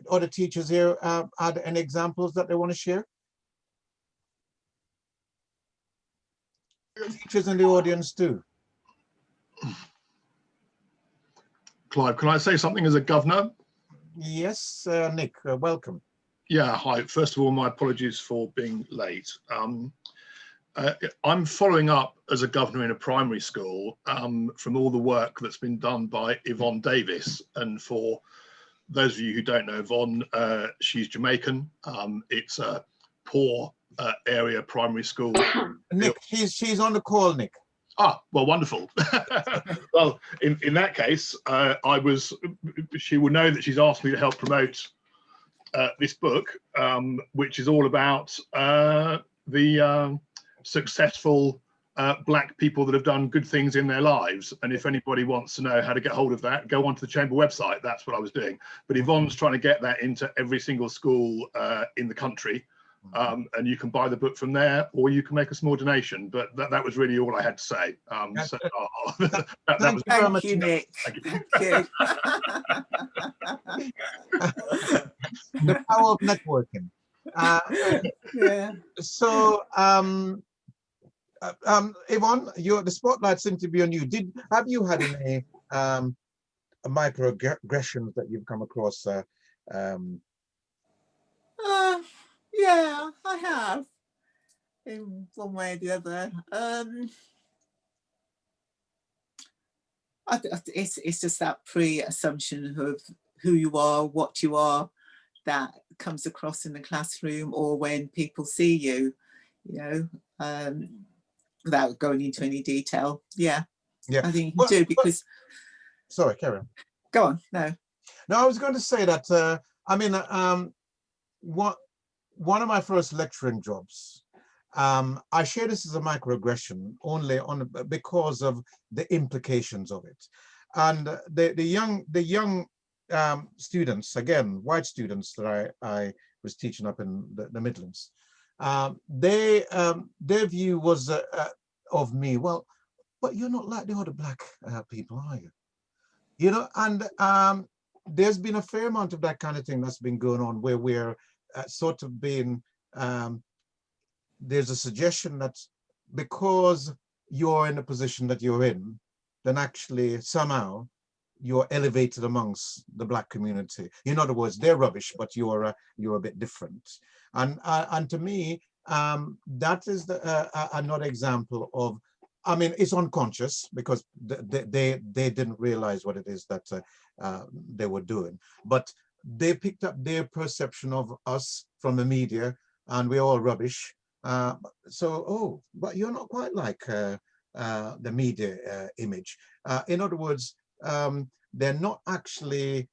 other teachers here had any examples that they want to share? Teachers in the audience too. Clive, can I say something as a governor? Yes, Nick, welcome. Yeah, hi. First of all, my apologies for being late. I'm following up as a governor in a primary school from all the work that's been done by Yvonne Davis. And for those of you who don't know Yvonne, she's Jamaican. It's a poor area primary school. Nick, she's on the call, Nick. Ah, well, wonderful. Well, in that case, she will know that she's asked me to help promote this book, which is all about the successful Black people that have done good things in their lives. And if anybody wants to know how to get hold of that, go onto the Chamber website. That's what I was doing. But Yvonne's trying to get that into every single school in the country. And you can buy the book from there, or you can make a small donation. But that was really all I had to say. So Thank you, Nick. Thank you. Thank you. The power of networking. Yeah. So, Yvonne, the spotlight seems to be on you. Have you had any microaggressions that you've come across? Yeah, I have, in one way or the other. It's just that pre-assumption of who you are, what you are, that comes across in the classroom or when people see you, without going into any detail. Yeah, I think you do, because... Sorry, carry on. Go on, no. No, I was going to say that, one of my first lecturing jobs, I share this as a microaggression only because of the implications of it. And the young students, again, white students that I was teaching up in the Midlands, their view was of me, well, but you're not like the other Black people, are you? And there's been a fair amount of that kind of thing that's been going on, where we're sort of being, there's a suggestion that because you're in the position that you're in, then actually somehow you're elevated amongst the Black community. In other words, they're rubbish, but you're a bit different. And to me, that is another example of, it's unconscious, because they didn't realize what it is that they were doing, but they picked up their perception of us from the media, and we're all rubbish. But you're not quite like the media image. In other words, they're not actually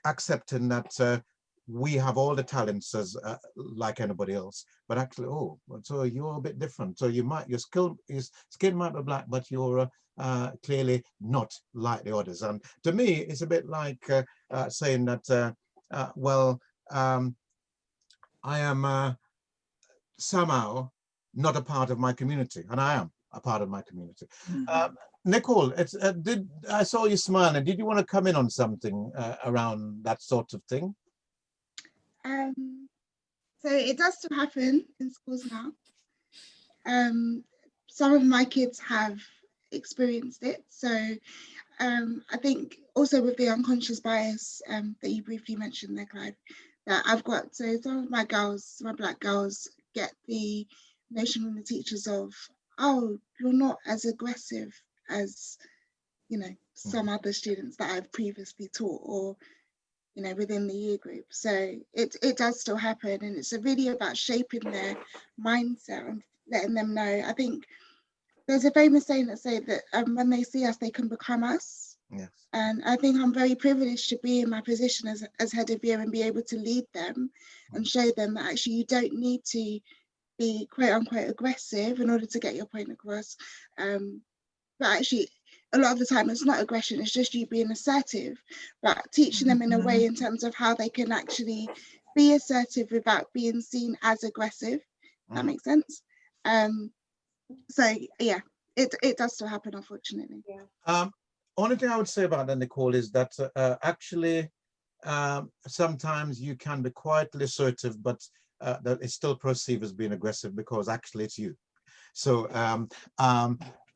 accepting that we have all the talents as like anybody else, but actually, so you're a bit different. So your skin might be Black, but you're clearly not like the others. And to me, it's a bit like saying that, I am somehow not a part of my community, and I am a part of my community. Mm-hmm. Nicole, I saw you smiling. Did you want to come in on something around that sort of thing? So it does still happen in schools now. Some of my kids have experienced it. So I think also with the unconscious bias that you briefly mentioned there, Clive, that I've got, so some of my girls, my Black girls, get the notion from the teachers of, oh, you're not as aggressive as, some other students that I've previously taught, or within the year group. So it does still happen, and it's really about shaping their mindset and letting them know. I think there's a famous saying that say that when they see us, they can become us. Yes. And I think I'm very privileged to be in my position as head of year and be able to lead them and show them that actually you don't need to be quote unquote aggressive in order to get your point across. But actually, a lot of the time it's not aggression, it's just you being assertive, but teaching them in a way in terms of how they can actually be assertive without being seen as aggressive. That makes sense. So yeah, it does still happen, unfortunately. Only thing I would say about that, Nicole, is that actually sometimes you can be quietly assertive, but that it's still perceived as being aggressive because actually it's you. So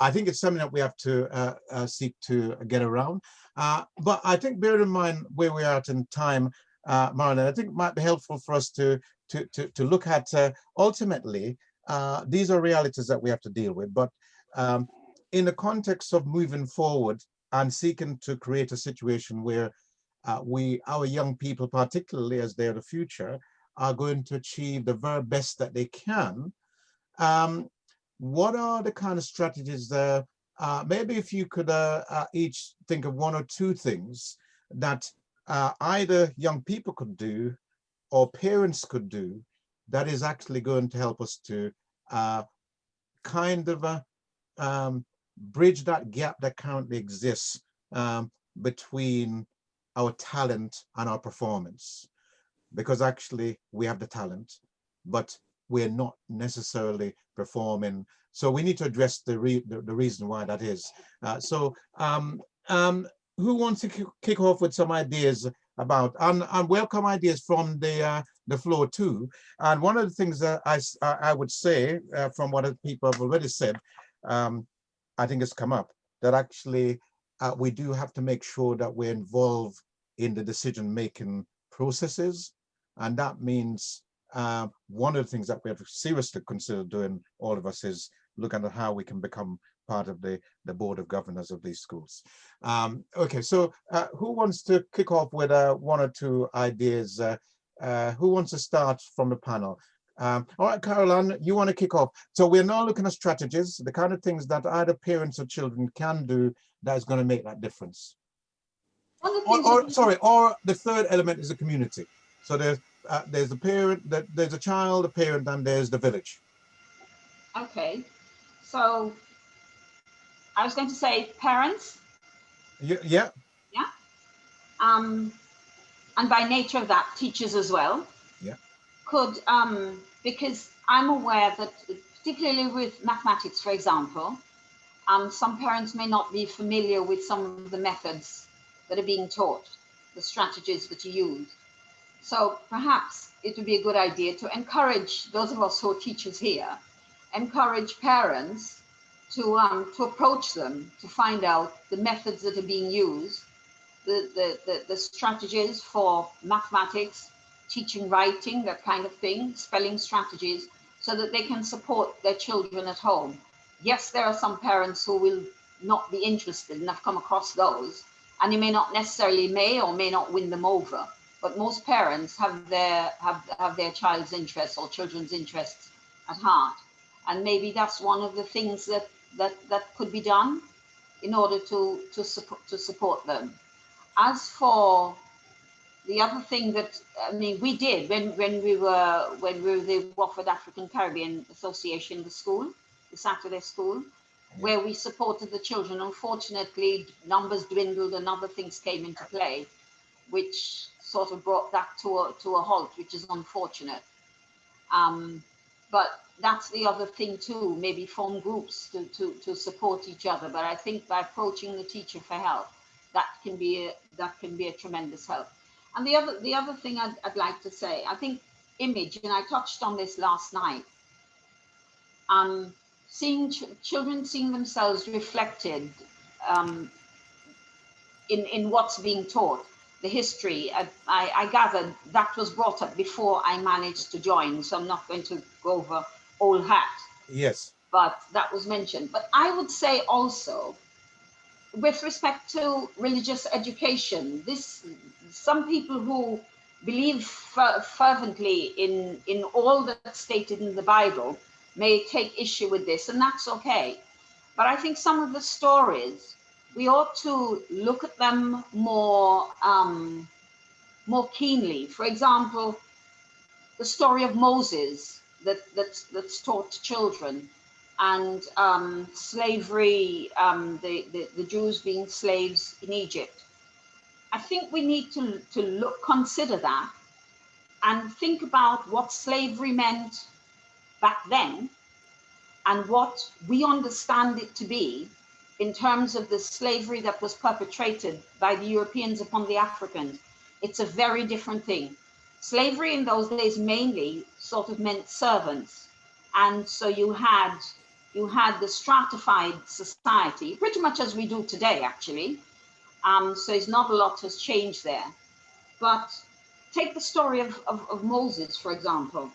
I think it's something that we have to seek to get around. But I think, bear in mind where we are at in time, Marilyn, I think it might be helpful for us to look at ultimately, these are realities that we have to deal with. But in the context of moving forward and seeking to create a situation where our young people, particularly as they're the future, are going to achieve the very best that they can, what are the kind of strategies there? Maybe if you could each think of one or two things that either young people could do or parents could do that is actually going to help us to kind of bridge that gap that currently exists between our talent and our performance. Because actually we have the talent, but we're not necessarily performing. So we need to address the reason why that is. Who wants to kick off with some ideas about, and welcome ideas from the floor too. And one of the things that I would say from what people have already said, I think has come up, that actually we do have to make sure that we're involved in the decision-making processes. And that means one of the things that we have to seriously consider doing, all of us, is looking at how we can become part of the board of governors of these schools. Okay, so who wants to kick off with one or two ideas? Who wants to start from the panel? All right, Caroline, you want to kick off. So we're now looking at strategies, the kind of things that either parents or children can do that is going to make that difference. Or the third element is the community. So there's a parent, there's a child, a parent, and there's the village. Okay, so I was going to say parents. Yeah. Yeah. And by nature of that, teachers as well. Yeah. Could because I'm aware that particularly with mathematics, for example, some parents may not be familiar with some of the methods that are being taught, the strategies that you use. So perhaps it would be a good idea to encourage those of us who are teachers here, encourage parents to approach them to find out the methods that are being used, the strategies for mathematics, teaching writing, that kind of thing, spelling strategies, so that they can support their children at home. Yes, there are some parents who will not be interested, and I've come across those, and you may not necessarily may or may not win them over, but most parents have their child's interests or children's interests at heart. And maybe that's one of the things that could be done in order to support them. As for the other thing that, I mean, we did when we were the Watford African Caribbean Association, the school, the Saturday school, where we supported the children. Unfortunately, numbers dwindled and other things came into play, which sort of brought that to a halt, which is unfortunate. But that's the other thing too, maybe form groups to support each other. But I think by approaching the teacher for help, that can be a tremendous help. And the other thing I'd like to say, I think image, and I touched on this last night, seeing children seeing themselves reflected in what's being taught, the history. I gathered that was brought up before I managed to join, so I'm not going to go over old hat. Yes. But that was mentioned. But I would say also, with respect to religious education, some people who believe fervently in all that's stated in the Bible may take issue with this, and that's okay. But I think some of the stories, we ought to look at them more keenly. For example, the story of Moses that's taught to children, and slavery, the Jews being slaves in Egypt. I think we need to consider that and think about what slavery meant back then, and what we understand it to be in terms of the slavery that was perpetrated by the Europeans upon the Africans, it's a very different thing. Slavery in those days mainly sort of meant servants. And so you had the stratified society, pretty much as we do today, actually. So it's not a lot has changed there. But take the story of Moses, for example.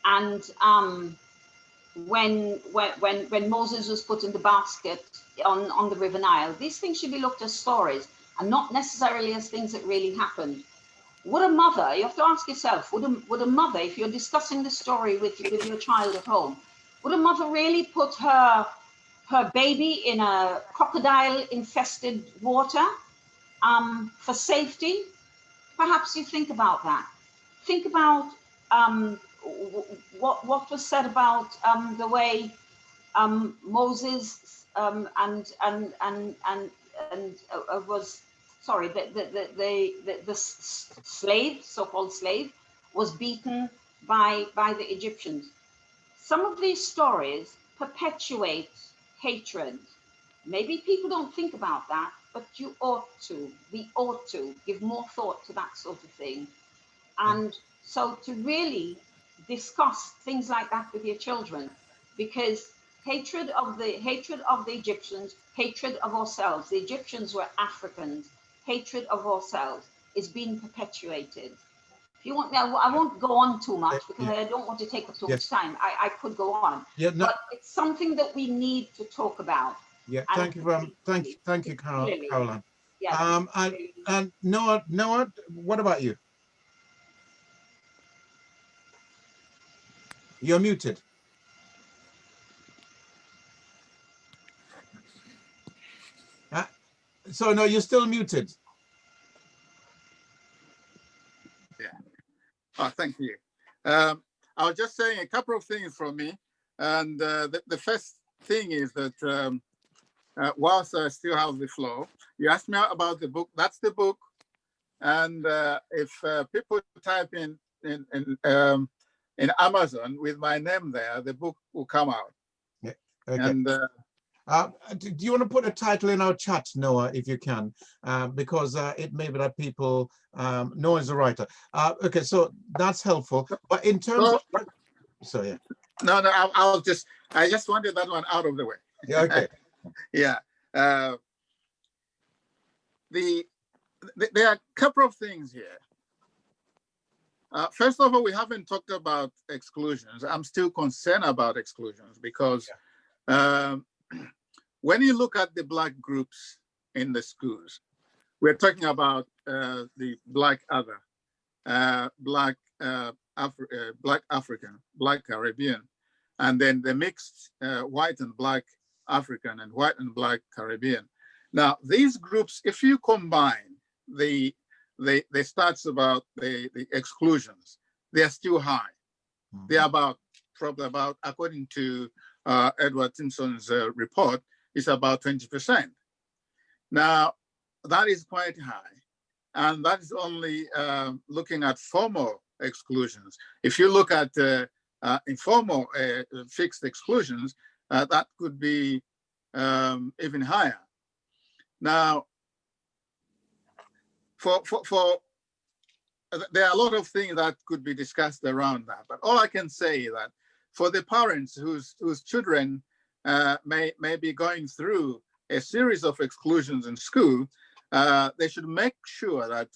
And when Moses was put in the basket on the River Nile, these things should be looked as stories and not necessarily as things that really happened. Would a mother, you have to ask yourself, would a mother, if you're discussing the story with your child at home, would a mother really put her baby in a crocodile infested water for safety? Perhaps you think about that. Think about what was said about the way Moses was, sorry, the slave, so-called slave, was beaten by the Egyptians. Some of these stories perpetuate hatred. Maybe people don't think about that, but you ought to. We ought to give more thought to that sort of thing. And so to really discuss things like that with your children, because hatred of the Egyptians, hatred of ourselves. The Egyptians were Africans. Hatred of ourselves is being perpetuated. If you want, now I won't go on too much because I don't want to take up too much time. I could go on, but it's something that we need to talk about. Yeah, thank you, Caroline. Yes. And Noah, what about you? You're muted. So no, you're still muted. Yeah. Oh, thank you. I was just saying a couple of things from me. And the first thing is that whilst I still have the floor, you asked me about the book. That's the book. And if people type in Amazon with my name there, the book will come out. Yeah. Okay. And do you want to put a title in our chat, Noah, if you can, because it may be that people, Noah is a writer. Okay, so that's helpful. But in terms of, so yeah. No, I just wanted that one out of the way. Yeah, okay. Yeah. There are a couple of things here. First of all, we haven't talked about exclusions. I'm still concerned about exclusions because when you look at the Black groups in the schools, we're talking about the Black other, Black African, Black Caribbean, and then the mixed white and Black African and white and Black Caribbean. Now, these groups, if you combine the stats about the exclusions, they are still high. Mm-hmm. They are probably about, according to Edward Simpson's report, it's about 20%. Now, that is quite high. And that is only looking at formal exclusions. If you look at informal fixed exclusions, that could be even higher. Now, there are a lot of things that could be discussed around that, but all I can say is that for the parents whose children may be going through a series of exclusions in school, they should make sure that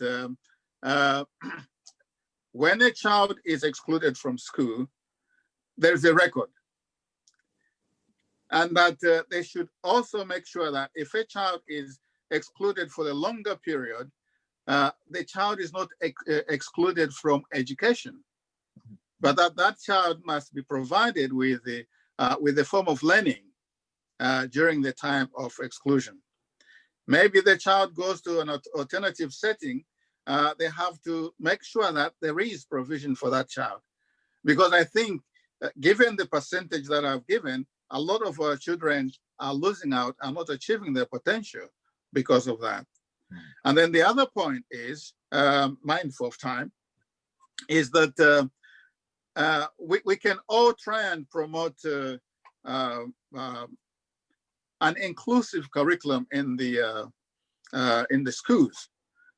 when a child is excluded from school, there's a record. And that they should also make sure that if a child is excluded for a longer period, the child is not excluded from education, but that child must be provided with a form of learning during the time of exclusion. Maybe the child goes to an alternative setting. They have to make sure that there is provision for that child. Because I think, given the percentage that I've given, a lot of our children are losing out and not achieving their potential because of that. And then the other point is, mindful of time, is that we can all try and promote an inclusive curriculum in the schools,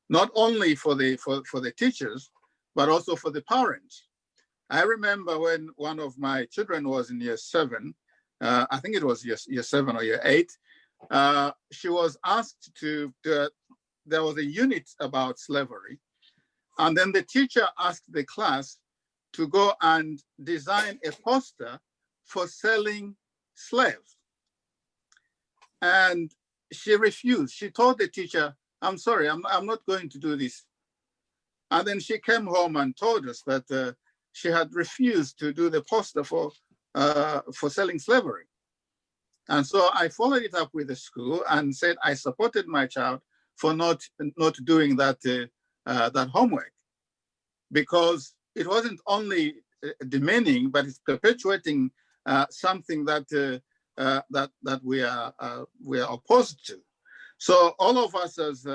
not only for the teachers, but also for the parents. I remember when one of my children was in year 7, I think it was year 7 or year 8, she was asked there was a unit about slavery, and then the teacher asked the class to go and design a poster for selling slaves. And she refused. She told the teacher, "I'm sorry, I'm not going to do this." And then she came home and told us that she had refused to do the poster for selling slavery. And so I followed it up with the school and said I supported my child for not doing that that homework, because it wasn't only demeaning, but it's perpetuating something that that we are opposed to. So all of us, as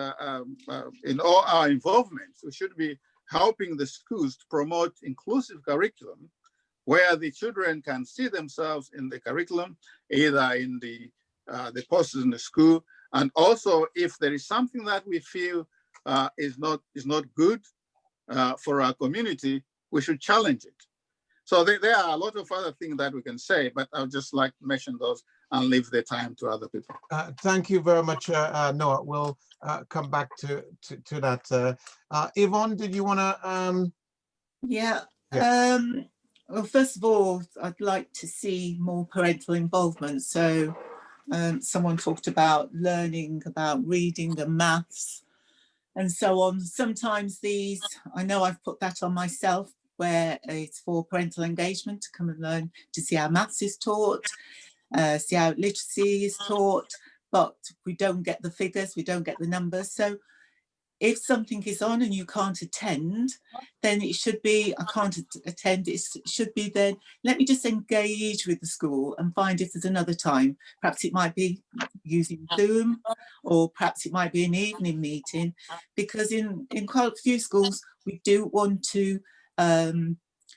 in all our involvements, we should be helping the schools to promote inclusive curriculum, where the children can see themselves in the curriculum, either in the posters in the school, and also if there is something that we feel is not good for our community, we should challenge it. So there are a lot of other things that we can say, but I'll just like to mention those and leave the time to other people. Thank you very much, Noah. We'll come back to that. Yvonne, did you want to? Yeah. Yeah. Well, first of all, I'd like to see more parental involvement. So someone talked about learning about reading and maths and so on. Sometimes these, I know I've put that on myself, where it's for parental engagement to come and learn to see how maths is taught, see how literacy is taught, but we don't get the figures, we don't get the numbers. So if something is on and you can't attend, then it should be, I can't attend, it should be then, let me just engage with the school and find if there's another time. Perhaps it might be using Zoom, or perhaps it might be an evening meeting, because in quite a few schools, we do want to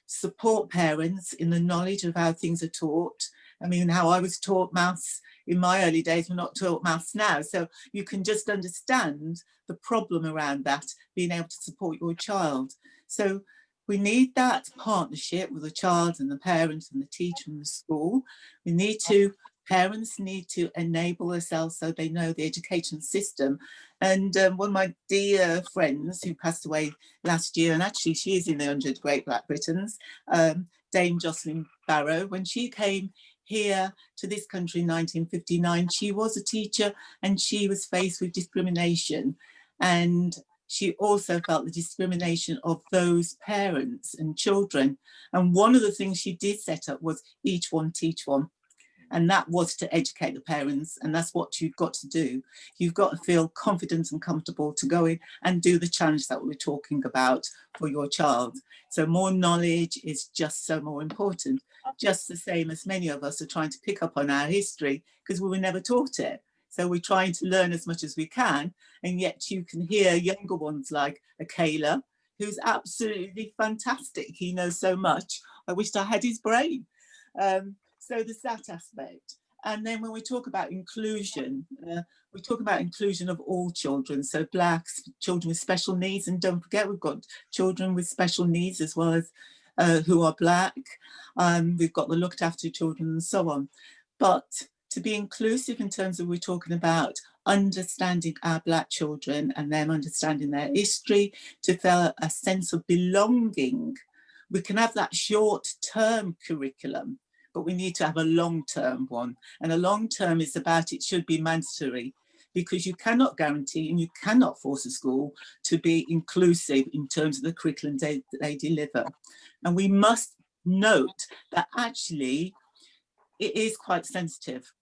support parents in the knowledge of how things are taught. I mean, how I was taught maths in my early days, we're not taught maths now. So you can just understand the problem around that, being able to support your child. So we need that partnership with the child and the parents and the teacher and the school. We need to, parents need to enable themselves so they know the education system. And one of my dear friends who passed away last year, and actually she is in the 100 Great Black Britons, Dame Jocelyn Barrow, when she came here to this country in 1959, she was a teacher and she was faced with discrimination. And she also felt the discrimination of those parents and children. And one of the things she did set up was each one teach one. And that was to educate the parents. And that's what you've got to do. You've got to feel confident and comfortable to go in and do the challenge that we're talking about for your child. So more knowledge is just so more important. Just the same as many of us are trying to pick up on our history because we were never taught it. So we're trying to learn as much as we can. And yet you can hear younger ones like Akela, who's absolutely fantastic. He knows so much. I wished I had his brain. So there's that aspect. And then when we talk about inclusion, we talk about inclusion of all children. So Blacks, children with special needs, and don't forget we've got children with special needs as well as who are Black. We've got the looked after children and so on. But to be inclusive in terms of we're talking about understanding our Black children and them understanding their history, to feel a sense of belonging. We can have that short-term curriculum, but we need to have a long-term one. And a long-term is about, it should be mandatory, because you cannot guarantee and you cannot force a school to be inclusive in terms of the curriculum they deliver. And we must note that actually it is quite sensitive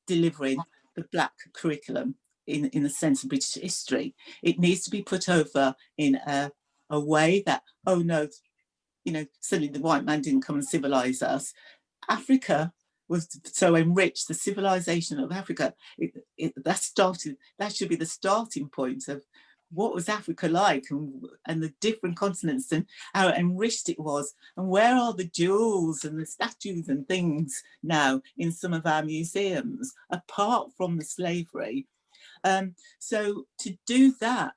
delivering the Black curriculum in the sense of British history. It needs to be put over in a way that, oh no, you know, suddenly the white man didn't come and civilize us. Africa was so enriched, the civilization of Africa, that should be the starting point of what was Africa like, and the different continents, and how enriched it was, and where are the jewels and the statues and things now in some of our museums, apart from the slavery. So to do that,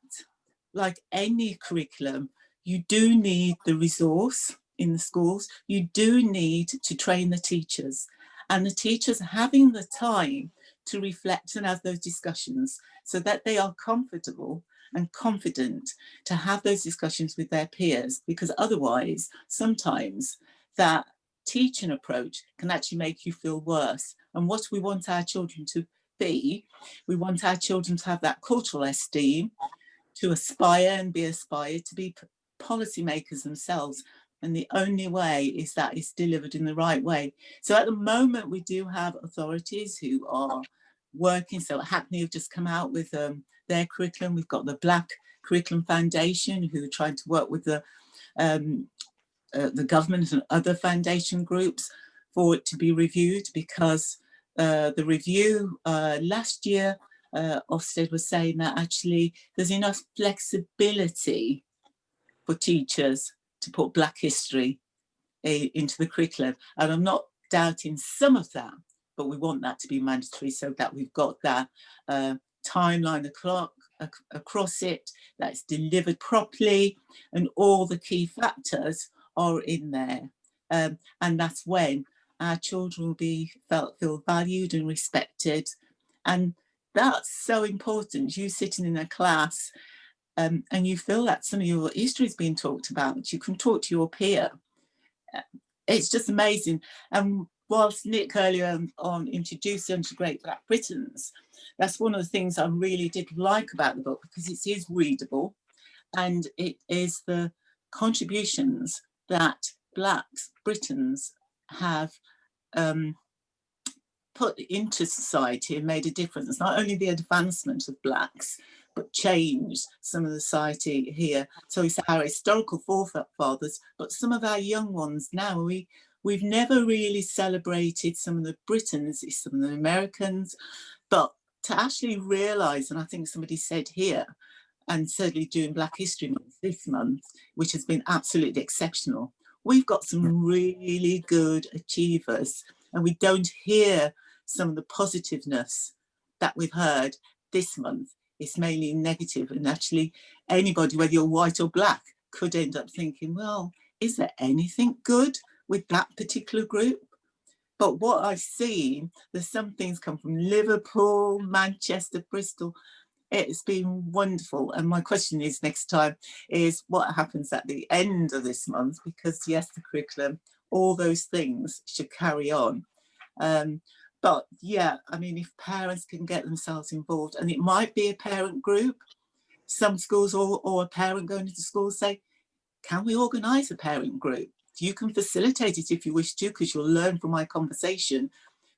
like any curriculum, you do need the resource in the schools, you do need to train the teachers, and the teachers having the time to reflect and have those discussions so that they are comfortable and confident to have those discussions with their peers, because otherwise sometimes that teaching approach can actually make you feel worse. And what we want our children to be, we want our children to have that cultural esteem, to aspire and be aspired to be policymakers themselves. And the only way is that it's delivered in the right way. So at the moment, we do have authorities who are working. So Hackney have just come out with their curriculum. We've got the Black Curriculum Foundation who are trying to work with the government and other foundation groups for it to be reviewed, because the review last year, Ofsted was saying that actually there's enough flexibility for teachers to put Black history into the curriculum. And I'm not doubting some of that, but we want that to be mandatory so that we've got that timeline across it, that's delivered properly, and all the key factors are in there. And that's when our children will be feel valued and respected. And that's so important. You sitting in a class and you feel that some of your history is being talked about, you can talk to your peer. It's just amazing. And whilst Nick earlier on introduced them to Great Black Britons, that's one of the things I really did like about the book, because it is readable and it is the contributions that Black Britons have put into society and made a difference. Not only the advancement of Blacks, but changed some of the society here. So it's our historical forefathers, but some of our young ones now, we've never really celebrated some of the Britons, some of the Americans, but to actually realise, and I think somebody said here, and certainly during Black History Month this month, which has been absolutely exceptional, we've got some really good achievers, and we don't hear some of the positiveness that we've heard this month. It's mainly negative, and actually anybody, whether you're white or Black, could end up thinking, well, is there anything good with that particular group? But what I've seen, there's some things come from Liverpool, Manchester, Bristol. It's been wonderful. And my question is next time is what happens at the end of this month? Because yes, the curriculum, all those things should carry on. But yeah, I mean, if parents can get themselves involved, and it might be a parent group, some schools or a parent going into school say, can we organise a parent group? You can facilitate it if you wish to, because you'll learn from my conversation.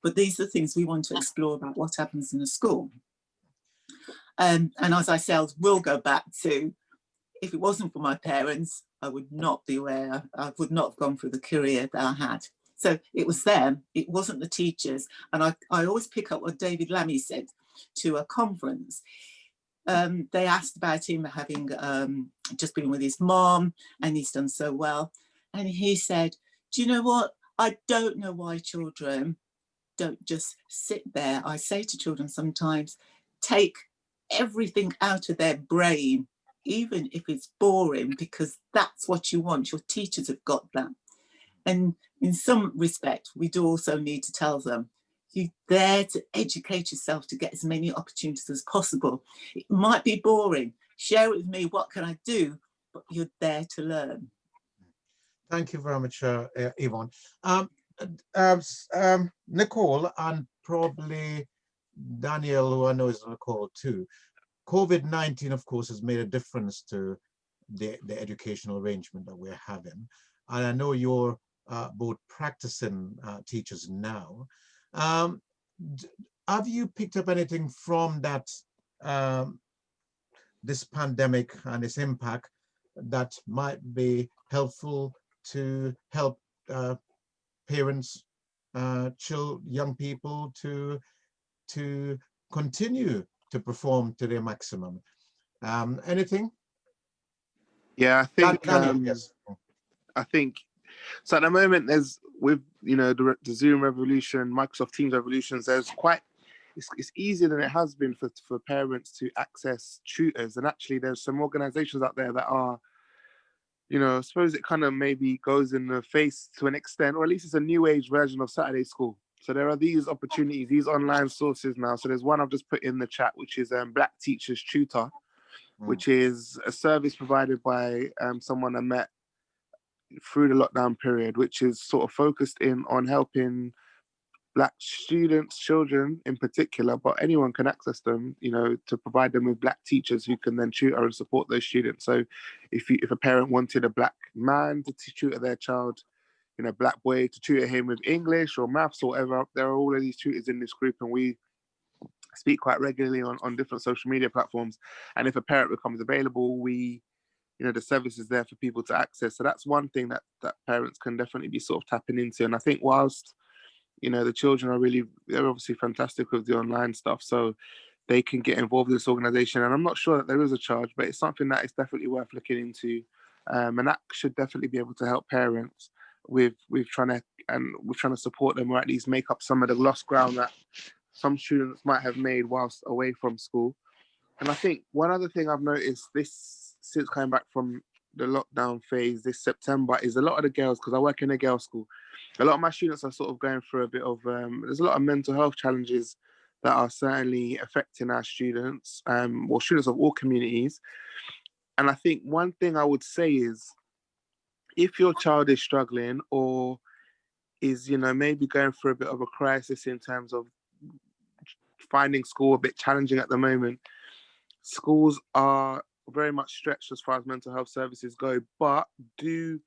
But these are the things we want to explore about what happens in a school. And as I said, we'll go back to, if it wasn't for my parents, I would not be where, I would not have gone through the career that I had. So it was them, it wasn't the teachers. And I always pick up what David Lammy said to a conference. They asked about him having just been with his mom, and he's done so well. And he said, do you know what? I don't know why children don't just sit there. I say to children sometimes, take everything out of their brain, even if it's boring, because that's what you want. Your teachers have got that. And in some respect, we do also need to tell them, you're there to educate yourself to get as many opportunities as possible. It might be boring. Share it with me, what can I do? But you're there to learn. Thank you very much, Yvonne. Nicole, and probably Daniel, who I know is on the call too. COVID-19, of course, has made a difference to the educational arrangement that we're having. And I know you're both practicing teachers now. Have you picked up anything from that, this pandemic and its impact that might be helpful to help parents, young people to continue to perform to their maximum? Anything? Yeah, I think Daniel, yes. I think so. At the moment, there's with the Zoom revolution, Microsoft Teams revolutions. There's quite it's easier than it has been for parents to access tutors, and actually, there's some organisations out there that are, I suppose it kind of maybe goes in the face to an extent, or at least it's a new age version of Saturday School. So there are these opportunities, these online sources now. So there's one I've just put in the chat, which is Black Teachers Tutor, which is a service provided by someone I met through the lockdown period, which is sort of focused in on helping Black students, children in particular, but anyone can access them, to provide them with Black teachers who can then tutor and support those students. So if a parent wanted a Black man to tutor their child, Black boy to tutor him with English or maths or whatever, there are all of these tutors in this group, and we speak quite regularly on different social media platforms. And if a parent becomes available, the service is there for people to access. So that's one thing that parents can definitely be sort of tapping into. And I think whilst, the children they're obviously fantastic with the online stuff, so they can get involved in this organization. And I'm not sure that there is a charge, but it's something that is definitely worth looking into. And that should definitely be able to help parents with trying to support them, or at least make up some of the lost ground that some students might have made whilst away from school. And I think one other thing I've noticed since coming back from the lockdown phase this September is a lot of the girls, because I work in a girls' school, a lot of my students are sort of going through a bit of, there's a lot of mental health challenges that are certainly affecting our students, students of all communities. And I think one thing I would say is, if your child is struggling or is, maybe going through a bit of a crisis in terms of finding school a bit challenging at the moment, schools are very much stretched as far as mental health services go, but do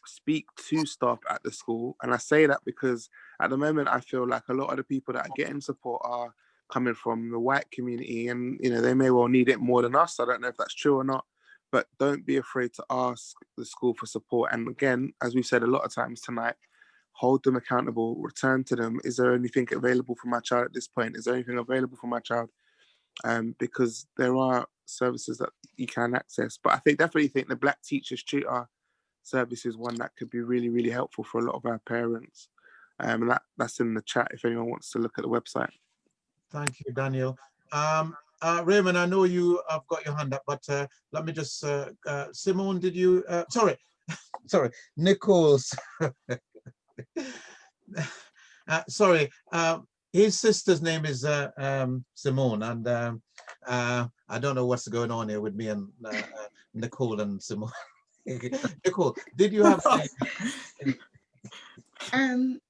speak to staff at the school. And I say that because at the moment, I feel like a lot of the people that are getting support are coming from the white community, and, they may well need it more than us. I don't know if that's true or not, but don't be afraid to ask the school for support. And again, as we've said a lot of times tonight, hold them accountable, return to them. Is there anything available for my child at this point? Is there anything available for my child? Because there are services that you can access. But I definitely think the Black Teachers Tutor service is one that could be really, really helpful for a lot of our parents. And that's in the chat if anyone wants to look at the website. Thank you, Daniel. Raymond, I know you have got your hand up, but let me just, Simone, did you, sorry, Nichols. Sorry, his sister's name is Simone, and I don't know what's going on here with me and Nicole and Simone. Nicole, did you have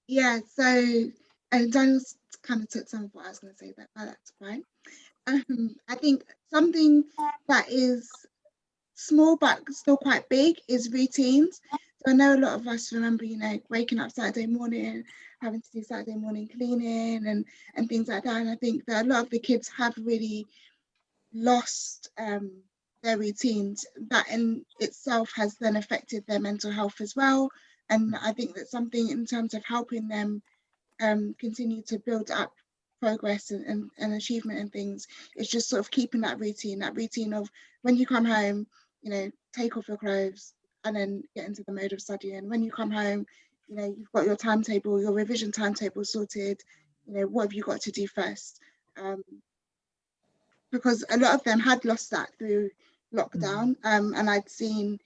yeah, so Daniel's kind of took some of what I was going to say, but that's fine. I think something that is small but still quite big is routines. So I know a lot of us remember, waking up Saturday morning, having to do Saturday morning cleaning and things like that. And I think that a lot of the kids have really lost their routines. That in itself has then affected their mental health as well. And I think that something in terms of helping them continue to build up progress and achievement and things, it's just sort of keeping that routine of when you come home, take off your clothes and then get into the mode of studying. When you come home, you've got your timetable, your revision timetable sorted, what have you got to do first? Because a lot of them had lost that through lockdown. And I'd seen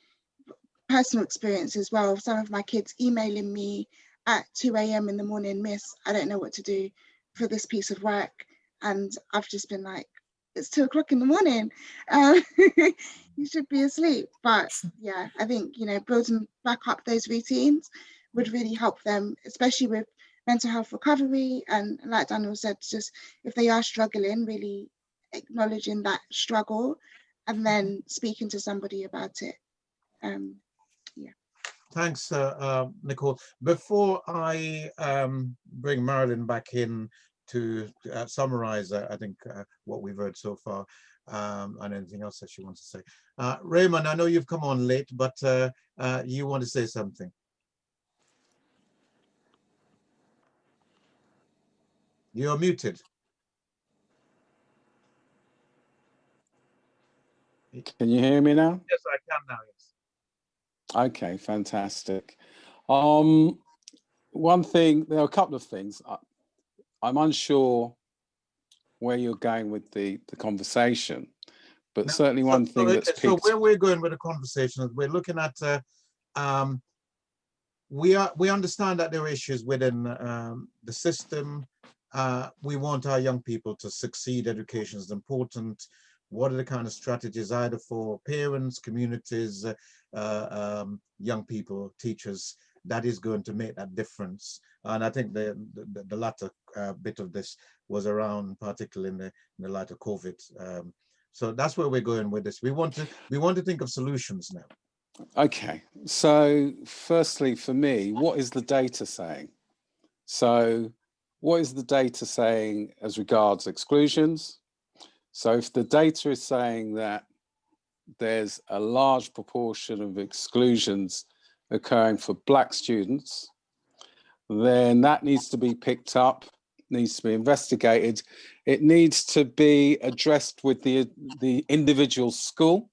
personal experience as well, some of my kids emailing me at 2 a.m. in the morning, Miss, I don't know what to do for this piece of work. And I've just been like, it's 2 o'clock in the morning. You should be asleep. But yeah, I think, building back up those routines would really help them, especially with mental health recovery. And like Daniel said, just if they are struggling, really acknowledging that struggle and then speaking to somebody about it. Yeah. Thanks, Nicole. Before I bring Marilyn back in to summarize, I think, what we've heard so far, and anything else that she wants to say. Raymond, I know you've come on late, but you want to say something. You're muted. Can you hear me now? Yes, I can now, yes. Okay, fantastic. One thing, there are a couple of things. I'm unsure where you're going with the conversation, but Now, certainly one thing that's so piqued. where we're going with the conversation is we're looking at we understand that there are issues within the system. We want our young people to succeed. Education is important. What are the kind of strategies either for parents, communities, young people, teachers, that is going to make that difference? And I think the latter bit of this was around, particularly in the light of COVID. So that's where we're going with this. We want to think of solutions now. Okay, so firstly, for me, what is the data saying? So what is the data saying as regards exclusions? So if the data is saying that there's a large proportion of exclusions occurring for Black students, then that needs to be picked up, needs to be investigated. It needs to be addressed with the individual school,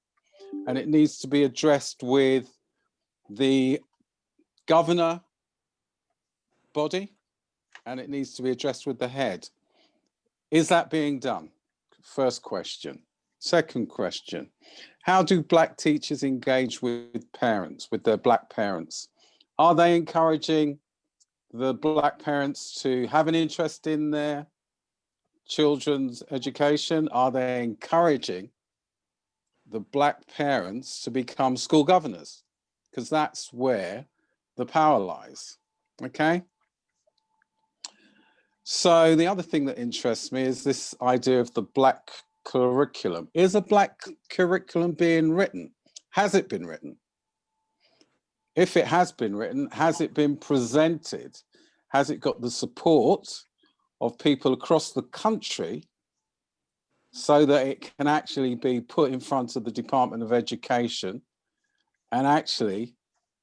and it needs to be addressed with the governor body, and it needs to be addressed with the head. Is that being done? First question. Second question, how do Black teachers engage with parents, with their Black parents? Are they encouraging the Black parents to have an interest in their children's education? Are they encouraging the Black parents to become school governors? Because that's where the power lies, okay? So the other thing that interests me is this idea of the Black curriculum. Is a Black curriculum being written? Has it been written? If it has been written, has it been presented? Has it got the support of people across the country so that it can actually be put in front of the Department of Education and actually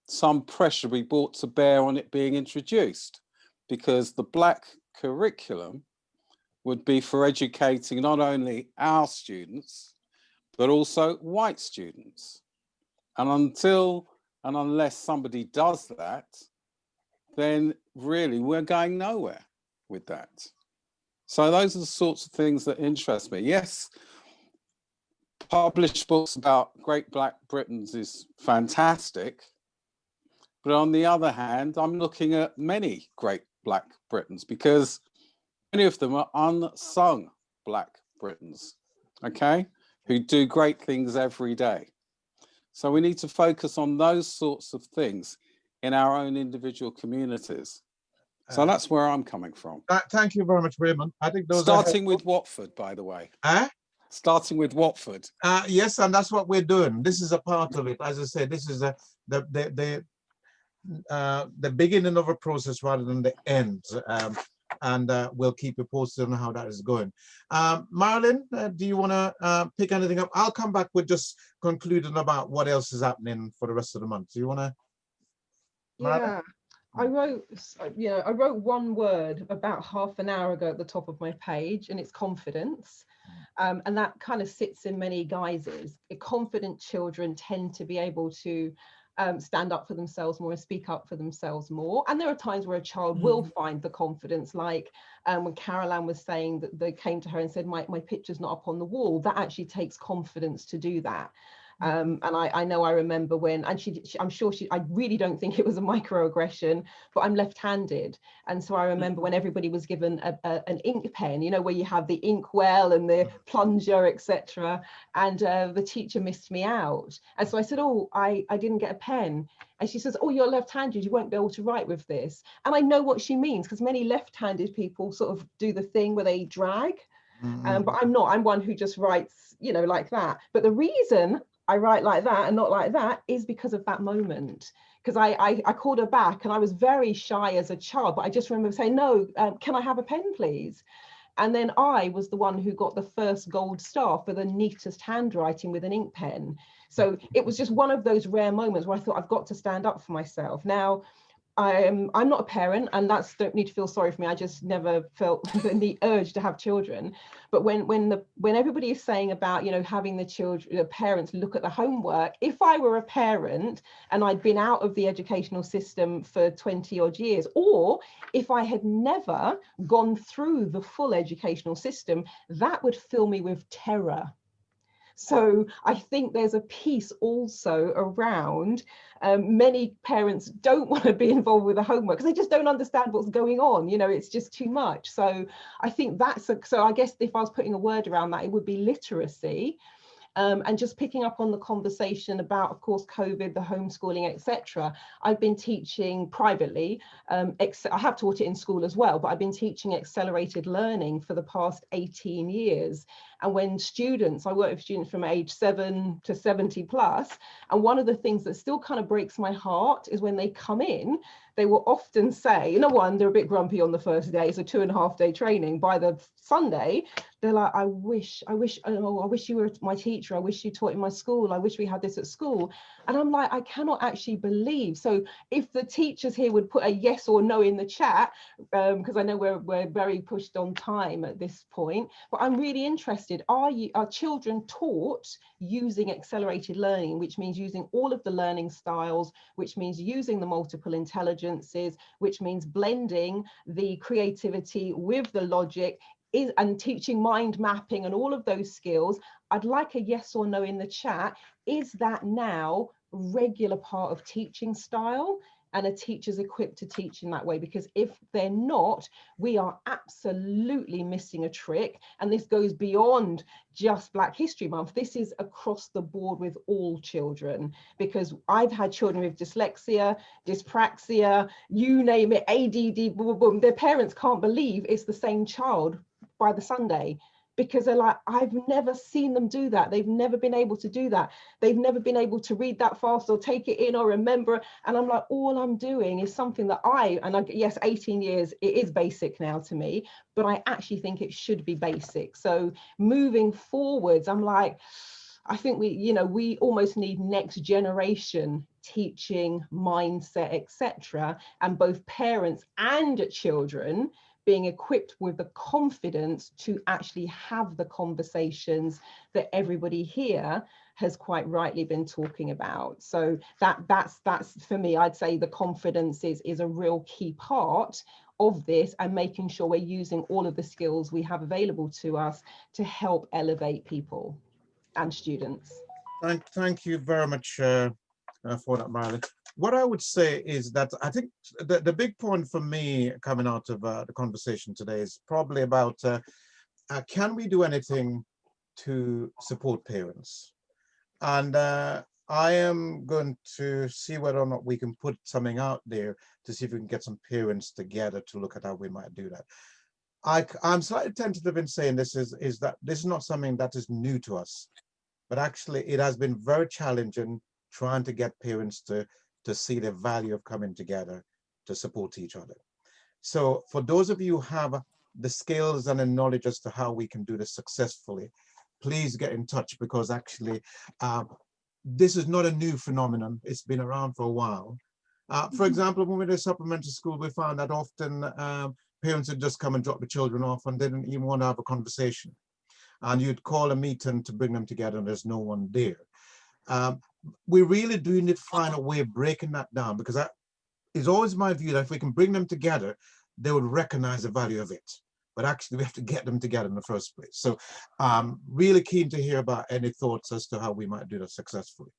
some pressure be brought to bear on it being introduced? Because the Black curriculum would be for educating not only our students, but also white students. And until and unless somebody does that, then really we're going nowhere with that. So those are the sorts of things that interest me. Yes, published books about Great Black Britons is fantastic. But on the other hand, I'm looking at many Great Black Britons because many of them are unsung Black Britons, okay, who do great things every day. So we need to focus on those sorts of things in our own individual communities. So that's where I'm coming from. Thank you very much, Raymond. I think those starting with Watford, by the way. Starting with Watford. Yes, and that's what we're doing. This is a part of it. As I said, this is the beginning of a process rather than the end. And we'll keep you posted on how that is going. Marilyn, do you want to pick anything up? I'll come back with just concluding about what else is happening for the rest of the month. Do you want to? Yeah, I wrote one word about half an hour ago at the top of my page, and it's confidence. And that kind of sits in many guises. Confident children tend to be able to stand up for themselves more and speak up for themselves more. And there are times where a child will find the confidence, like when Caroline was saying that they came to her and said, my picture's not up on the wall. That actually takes confidence to do that. And I know I remember when, and I'm sure I really don't think it was a microaggression, but I'm left-handed. And so I remember when everybody was given an ink pen, you know, where you have the ink well and the plunger, etc. And the teacher missed me out. And so I said, oh, I didn't get a pen. And she says, oh, you're left-handed, you won't be able to write with this. And I know what she means, because many left-handed people sort of do the thing where they drag. But I'm not, I'm one who just writes, you know, like that. But the reason I write like that and not like that is because of that moment. Because I called her back and I was very shy as a child, but I just remember saying, no, can I have a pen, please? And then I was the one who got the first gold star for the neatest handwriting with an ink pen. So it was just one of those rare moments where I thought, I've got to stand up for myself. Now, I'm not a parent, and that's, don't need to feel sorry for me. I just never felt the urge to have children. But when everybody is saying about, you know, having the parents look at the homework, if I were a parent and I'd been out of the educational system for 20 odd years, or if I had never gone through the full educational system, that would fill me with terror. So I think there's a piece also around many parents don't want to be involved with the homework because they just don't understand what's going on. You know, it's just too much. So I think so I guess if I was putting a word around that, it would be literacy. And just picking up on the conversation about, of course, COVID, the homeschooling, etc. I've been teaching privately. I have taught it in school as well, but I've been teaching accelerated learning for the past 18 years. And when students, I work with students from age 7 to 70 plus, and one of the things that still kind of breaks my heart is when they come in, they will often say, no one, they're a bit grumpy on the first day, it's a 2.5 day training. By the Sunday, they're like, I wish you were my teacher. I wish you taught in my school. I wish we had this at school. And I'm like, I cannot actually believe. So if the teachers here would put a yes or no in the chat, because I know we're very pushed on time at this point, but I'm really interested. Are children taught using accelerated learning, which means using all of the learning styles, which means using the multiple intelligences, which means blending the creativity with the logic, and teaching mind mapping and all of those skills? I'd like a yes or no in the chat. Is that now a regular part of teaching style, and are teachers equipped to teach in that way? Because if they're not, we are absolutely missing a trick. And this goes beyond just Black History Month. This is across the board with all children, because I've had children with dyslexia, dyspraxia, you name it, ADD, boom, boom, boom. Their parents can't believe it's the same child by the Sunday, because they're like, I've never seen them do that. They've never been able to do that. They've never been able to read that fast or take it in or remember. And I'm like, all I'm doing is something that yes, 18 years, it is basic now to me, but I actually think it should be basic. So moving forwards, I'm like, I think we almost need next generation teaching mindset, etc. And both parents and children being equipped with the confidence to actually have the conversations that everybody here has quite rightly been talking about. So that's for me, I'd say the confidence is a real key part of this, and making sure we're using all of the skills we have available to us to help elevate people and students. Thank you very much for that, Marilyn. What I would say is that I think the big point for me coming out of the conversation today is probably about can we do anything to support parents? And I am going to see whether or not we can put something out there to see if we can get some parents together to look at how we might do that. I'm slightly tentative in saying this is that this is not something that is new to us, but actually it has been very challenging trying to get parents to see the value of coming together to support each other. So for those of you who have the skills and the knowledge as to how we can do this successfully, please get in touch, because actually this is not a new phenomenon. It's been around for a while. For example, when we did supplementary school, we found that often parents would just come and drop the children off and didn't even want to have a conversation. And you'd call a meeting to bring them together and there's no one there. We really do need to find a way of breaking that down, because that is always my view, that if we can bring them together, they would recognize the value of it. But actually we have to get them together in the first place. So really keen to hear about any thoughts as to how we might do that successfully.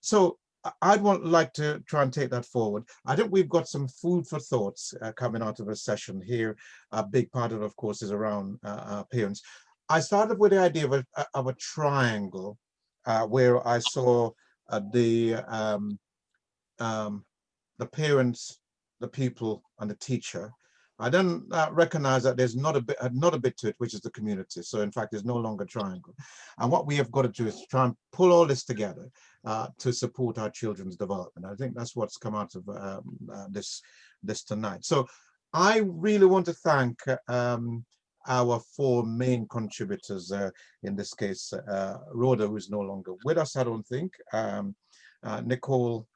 So I'd like to try and take that forward. I think we've got some food for thoughts coming out of a session here. A big part of it, of course, is around parents. I started with the idea of a triangle where I saw the parents, the pupil, and the teacher. I then recognize that there's not a bit to it, which is the community. So in fact, there's no longer a triangle. And what we have got to do is try and pull all this together to support our children's development. I think that's what's come out of this tonight. So I really want to thank our four main contributors, in this case, Rhoda, who is no longer with us, I don't think, Nicole,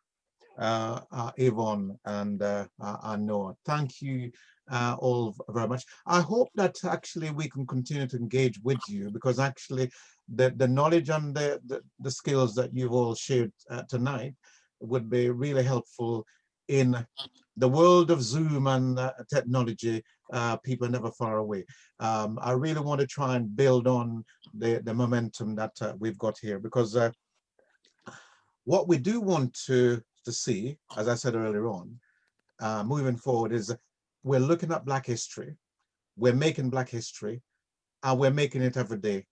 Yvonne and Noah. Thank you all very much. I hope that actually we can continue to engage with you, because actually the knowledge and the skills that you've all shared tonight would be really helpful in the world of Zoom and technology. People are never far away. I really want to try and build on the momentum that we've got here, because what we do want to see, as I said earlier on, moving forward, is we're looking at Black history, we're making Black history, and we're making it every day,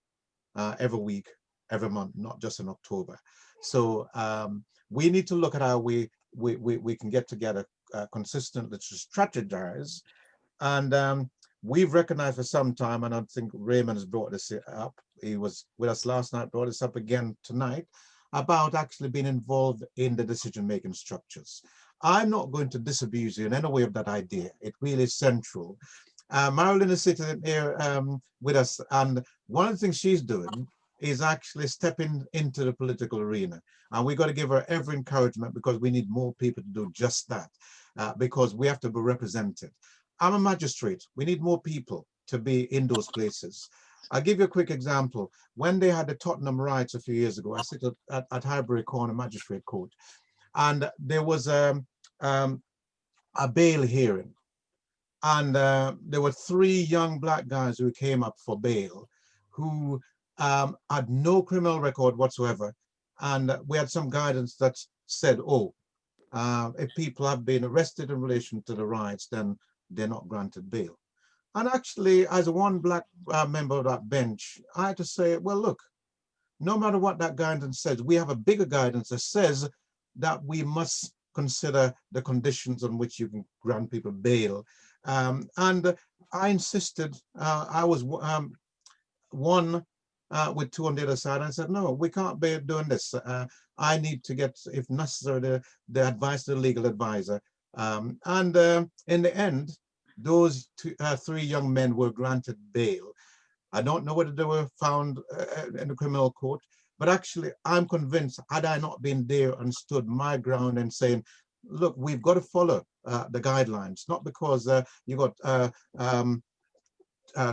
every week, every month, not just in October. So we need to look at how we can get together consistently to strategize. And we've recognized for some time, and I think Raymond has brought this up, he was with us last night, brought this up again tonight, about actually being involved in the decision-making structures. I'm not going to disabuse you in any way of that idea. It really is central. Marilyn is sitting here with us, and one of the things she's doing is actually stepping into the political arena. And we've got to give her every encouragement, because we need more people to do just that, because we have to be represented. I'm a magistrate. We need more people to be in those places. I'll give you a quick example. When they had the Tottenham riots a few years ago, I sit at Highbury Corner Magistrate Court, and there was a bail hearing. And there were 3 young Black guys who came up for bail, who had no criminal record whatsoever. And we had some guidance that said, oh, if people have been arrested in relation to the riots, then they're not granted bail. And actually, as one Black member of that bench, I had to say, well, look, no matter what that guidance says, we have a bigger guidance that says that we must consider the conditions on which you can grant people bail. And I insisted, I was one with 2 on the other side. I said, no, we can't be doing this. I need to get, if necessary, the advice of the legal advisor. And in the end, those 3 young men were granted bail. I don't know whether they were found in the criminal court, but actually I'm convinced, had I not been there and stood my ground and saying, look, we've got to follow the guidelines, not because you got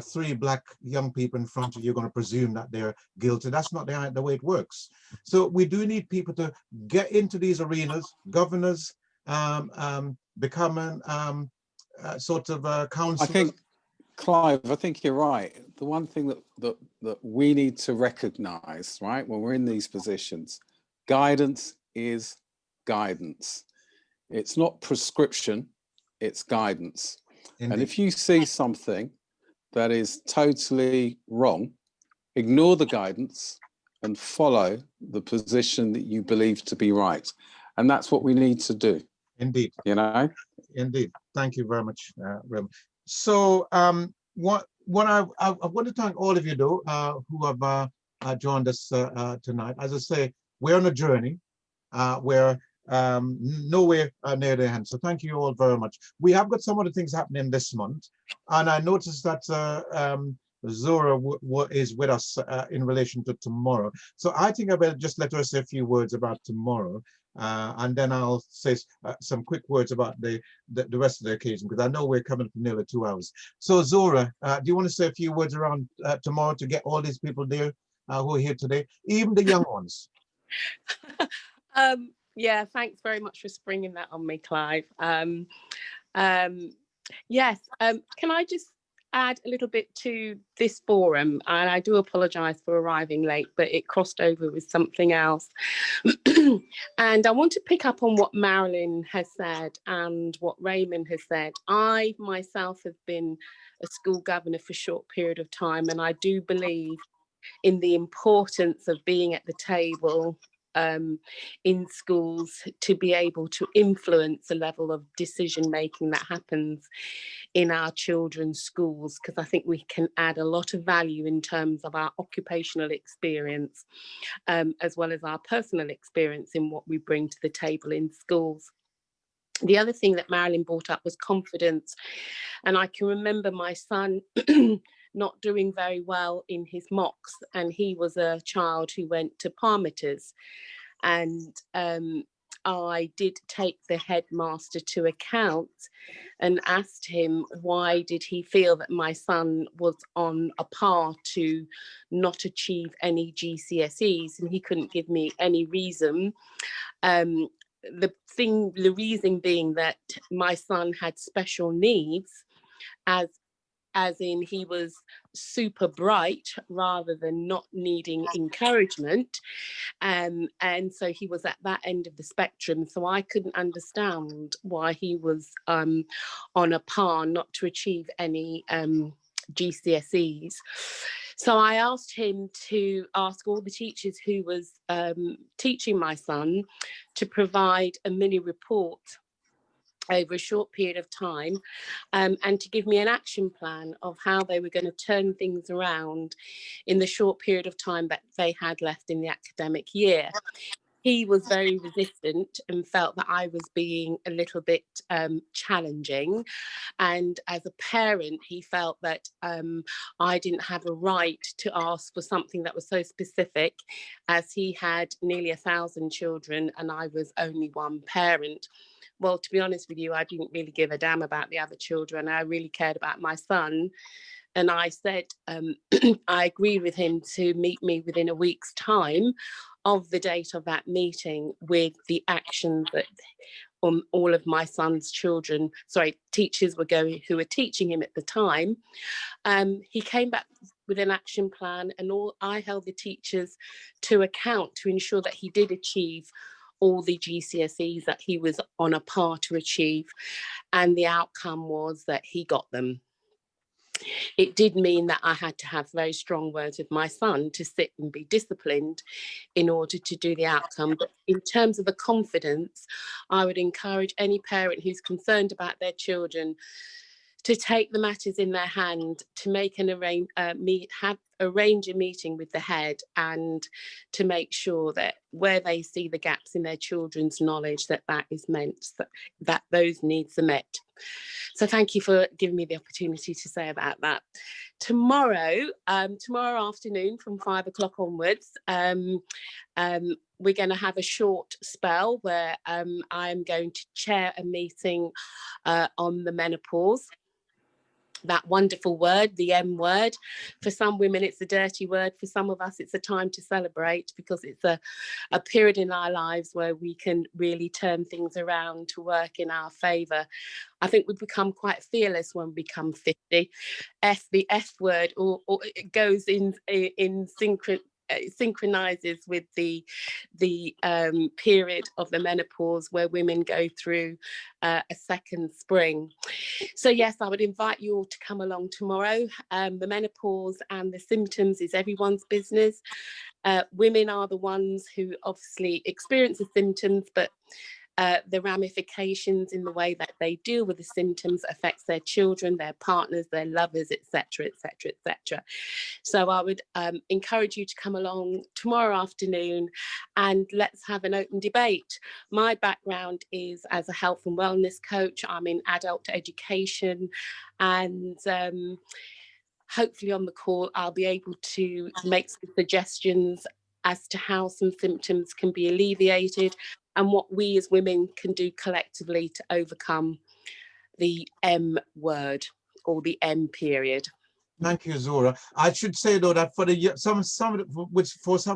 3 Black young people in front of you, you're going to presume that they're guilty. That's not the way it works. So we do need people to get into these arenas, governors, becoming sort of counselors. I think, Clive, I think you're right. The one thing that we need to recognize, right, when we're in these positions, guidance is guidance. It's not prescription, it's guidance. Indeed. And if you see something that is totally wrong, ignore the guidance and follow the position that you believe to be right. And that's what we need to do. Indeed. You know? Indeed. Thank you very much, Rem. So what I want to thank all of you, though, who have joined us tonight. As I say, we're on a journey. We're nowhere near the end. So thank you all very much. We have got some other things happening this month. And I noticed that Zora is with us in relation to tomorrow. So I think I better just let her say a few words about tomorrow. And then I'll say some quick words about the rest of the occasion, because I know we're coming up nearly 2 hours. So Zora, do you want to say a few words around tomorrow to get all these people there who are here today, even the young ones? Yeah, thanks very much for springing that on me, Clive. Yes, can I just add a little bit to this forum? And I do apologise for arriving late, but it crossed over with something else. And I want to pick up on what Marilyn has said and what Raymond has said. I myself have been a school governor for a short period of time, and I do believe in the importance of being at the table in schools to be able to influence the level of decision making that happens in our children's schools, because I think we can add a lot of value in terms of our occupational experience as well as our personal experience in what we bring to the table in schools. The other thing that Marilyn brought up was confidence, and I can remember my son not doing very well in his mocks, and he was a child who went to Parmeters, and I did take the headmaster to account and asked him why did he feel that my son was on a par to not achieve any GCSEs, and he couldn't give me any reason. The reason being that my son had special needs, as in he was super bright rather than not needing encouragement. And so he was at that end of the spectrum. So I couldn't understand why he was on a par not to achieve any GCSEs. So I asked him to ask all the teachers who was teaching my son to provide a mini report over a short period of time, and to give me an action plan of how they were going to turn things around in the short period of time that they had left in the academic year. He was very resistant and felt that I was being a little bit challenging. And as a parent, he felt that I didn't have a right to ask for something that was so specific, as he had nearly 1,000 children and I was only one parent. Well, to be honest with you, I didn't really give a damn about the other children. I really cared about my son. And I said, I agreed with him to meet me within a week's time of the date of that meeting with the actions that all of my son's teachers were going, who were teaching him at the time. He came back with an action plan, and I held the teachers to account to ensure that he did achieve all the GCSEs that he was on a par to achieve, and the outcome was that he got them. It did mean that I had to have very strong words with my son to sit and be disciplined in order to do the outcome. But in terms of the confidence, I would encourage any parent who's concerned about their children to take the matters in their hand, to make arrange a meeting with the head, and to make sure that where they see the gaps in their children's knowledge, that is meant, that those needs are met. So thank you for giving me the opportunity to say about that. Tomorrow afternoon from 5 o'clock onwards, we're going to have a short spell where I'm going to chair a meeting on the menopause. That wonderful word, the M word. For some women, it's a dirty word. For some of us, it's a time to celebrate, because it's a period in our lives where we can really turn things around to work in our favour. I think we become quite fearless when we become 50. The F word, or it goes in synchronizes with the period of the menopause where women go through a second spring. So yes, I would invite you all to come along tomorrow. The menopause and the symptoms is everyone's business. Women are the ones who obviously experience the symptoms, but the ramifications in the way that they deal with the symptoms affects their children, their partners, their lovers, etc., etc., etc. So I would encourage you to come along tomorrow afternoon and let's have an open debate. My background is as a health and wellness coach. I'm in adult education, and hopefully on the call I'll be able to make some suggestions as to how some symptoms can be alleviated and what we as women can do collectively to overcome the M word, or the M period. Thank you, Zora. I should say though that for some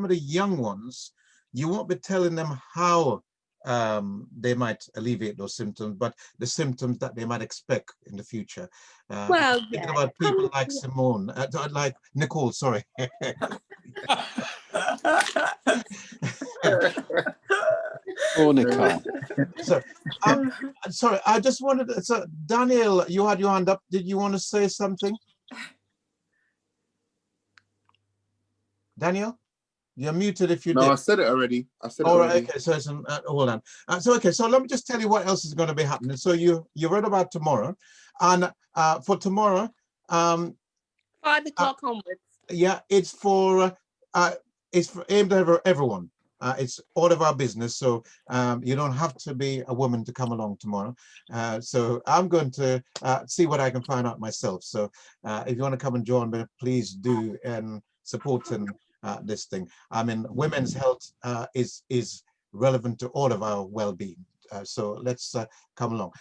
of the young ones, you won't be telling them how they might alleviate those symptoms, but the symptoms that they might expect in the future. Well, thinking about people like Simone, like Nicole, sorry. Or Nicole. So, sorry, I just wanted to, so Daniel, you had your hand up. Did you want to say something? Daniel? You're muted if you did. No, I said it already. I said it All already. right, okay, so it's hold on. So let me just tell you what else is going to be happening. So you read about tomorrow, and for tomorrow, 5 o'clock onwards. Yeah, it's for aimed at everyone. It's all of our business, so you don't have to be a woman to come along tomorrow. So I'm going to see what I can find out myself. So if you want to come and join me, please do, and supporting this thing. I mean, women's health is relevant to all of our well-being. So let's come along.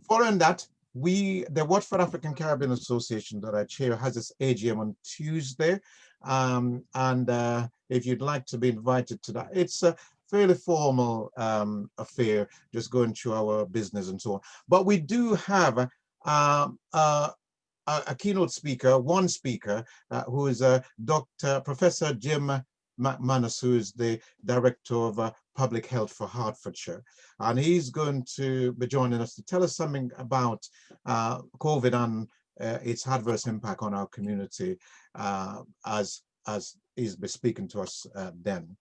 Following that, the Watford African Caribbean Association that I chair has its AGM on Tuesday. If you'd like to be invited to that, it's a fairly formal affair, just going through our business and so on. But we do have a keynote speaker, one speaker, who is Professor Jim McManus, who is the Director of Public Health for Hertfordshire. And he's going to be joining us to tell us something about COVID and its adverse impact on our community, as he's been speaking to us then.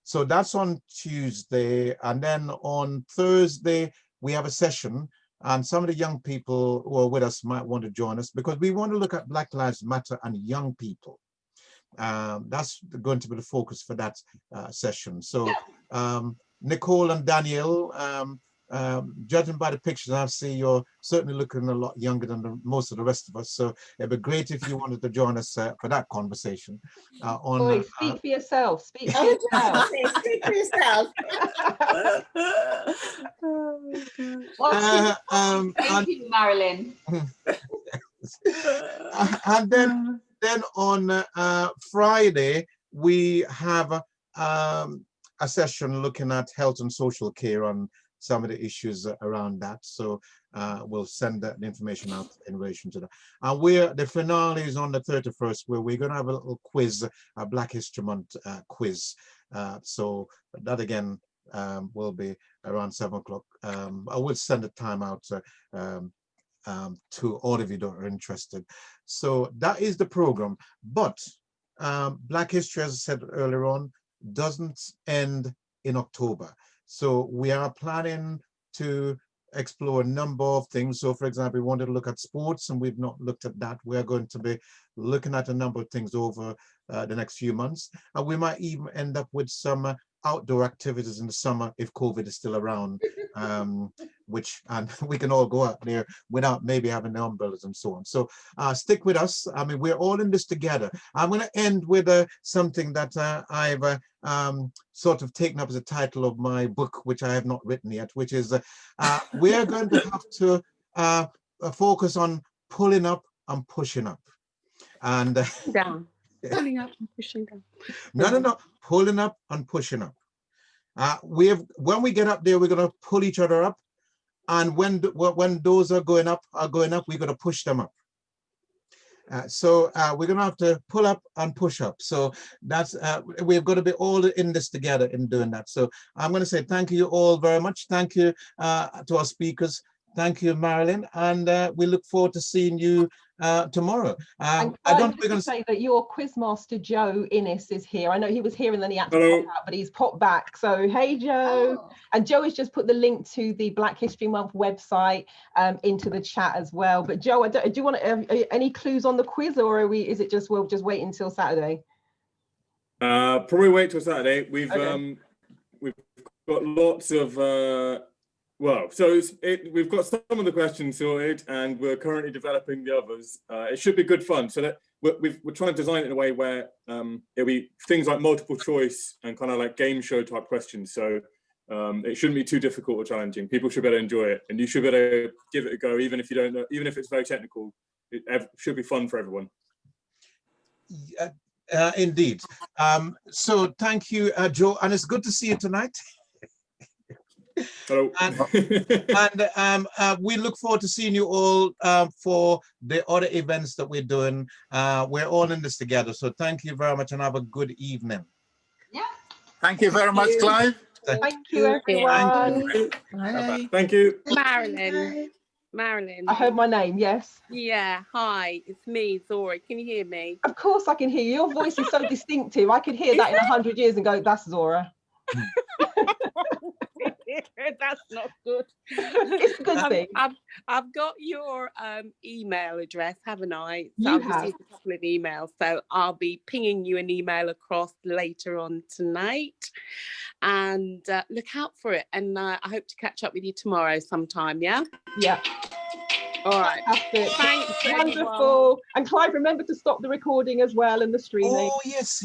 So that's on Tuesday. And then on Thursday, we have a session. And some of the young people who are with us might want to join us, because we want to look at Black Lives Matter and young people. That's going to be the focus for that session. So Nicole and Daniel, judging by the pictures I see, you're certainly looking a lot younger than most of the rest of us. So it'd be great if you wanted to join us for that conversation. Speak for yourself. Speak for yourself. Speak for yourself. Thank you, Marilyn. And then on Friday, we have a session looking at health and social care on some of the issues around that. So we'll send that information out in relation to that. And the finale is on the 31st, where we're going to have a little quiz, a Black History Month quiz. So that again will be around 7 o'clock. I will send the time out to all of you that are interested. So that is the program. But Black History, as I said earlier on, doesn't end in October. So we are planning to explore a number of things. So for example, we wanted to look at sports, and we've not looked at that. We are going to be looking at a number of things over the next few months. And we might even end up with some outdoor activities in the summer if COVID is still around, and we can all go out there without maybe having the umbrellas and so on. So stick with us. I mean, we're all in this together. I'm going to end with something that I've sort of taken up as a title of my book, which I have not written yet, which is we're going to have to focus on pulling up and pushing up. And down. Pulling up and pushing down. No, pulling up and pushing up. When we get up there, we're going to pull each other up, and when those are going up, we're going to push them up. So we're going to have to pull up and push up. So that's we've got to be all in this together in doing that. So I'm going to say thank you all very much. Thank you to our speakers. Thank you, Marilyn, and we look forward to seeing you tomorrow. I don't want to say that your quizmaster Joe Innes is here. I know he was here and then he had to pop out, but he's popped back. So hey, Joe. Oh. And Joe has just put the link to the Black History Month website into the chat as well. But Joe, do you want any clues on the quiz, or is it just we'll just wait until Saturday? Probably wait till Saturday. We've got lots of. We've got some of the questions sorted, and we're currently developing the others. It should be good fun. So that we're trying to design it in a way where it'll be things like multiple choice and kind of like game show type questions. So it shouldn't be too difficult or challenging. People should be able to enjoy it, and you should be able to give it a go, even if you don't know, even if it's very technical. It should be fun for everyone. Indeed. So thank you, Joe, and it's good to see you tonight. Hello. And we look forward to seeing you all for the other events that we're doing. We're all in this together. So thank you very much and have a good evening. Yeah. Thank you very much, Clive. Thank you, everyone. Bye. Thank you. Marilyn. I heard my name, yes. Yeah, hi, it's me, Zora. Can you hear me? Of course I can hear you. Your voice is so distinctive. I could hear that in 100 years and go, that's Zora. That's not good. It's a good thing. I've got your email address, haven't I? So You I've have. received a couple of emails, so I'll be pinging you an email across later on tonight, and look out for it. And I hope to catch up with you tomorrow sometime. Yeah. Yeah. All right. Thanks. Wonderful. And Clive, remember to stop the recording as well and the streaming. Oh yes.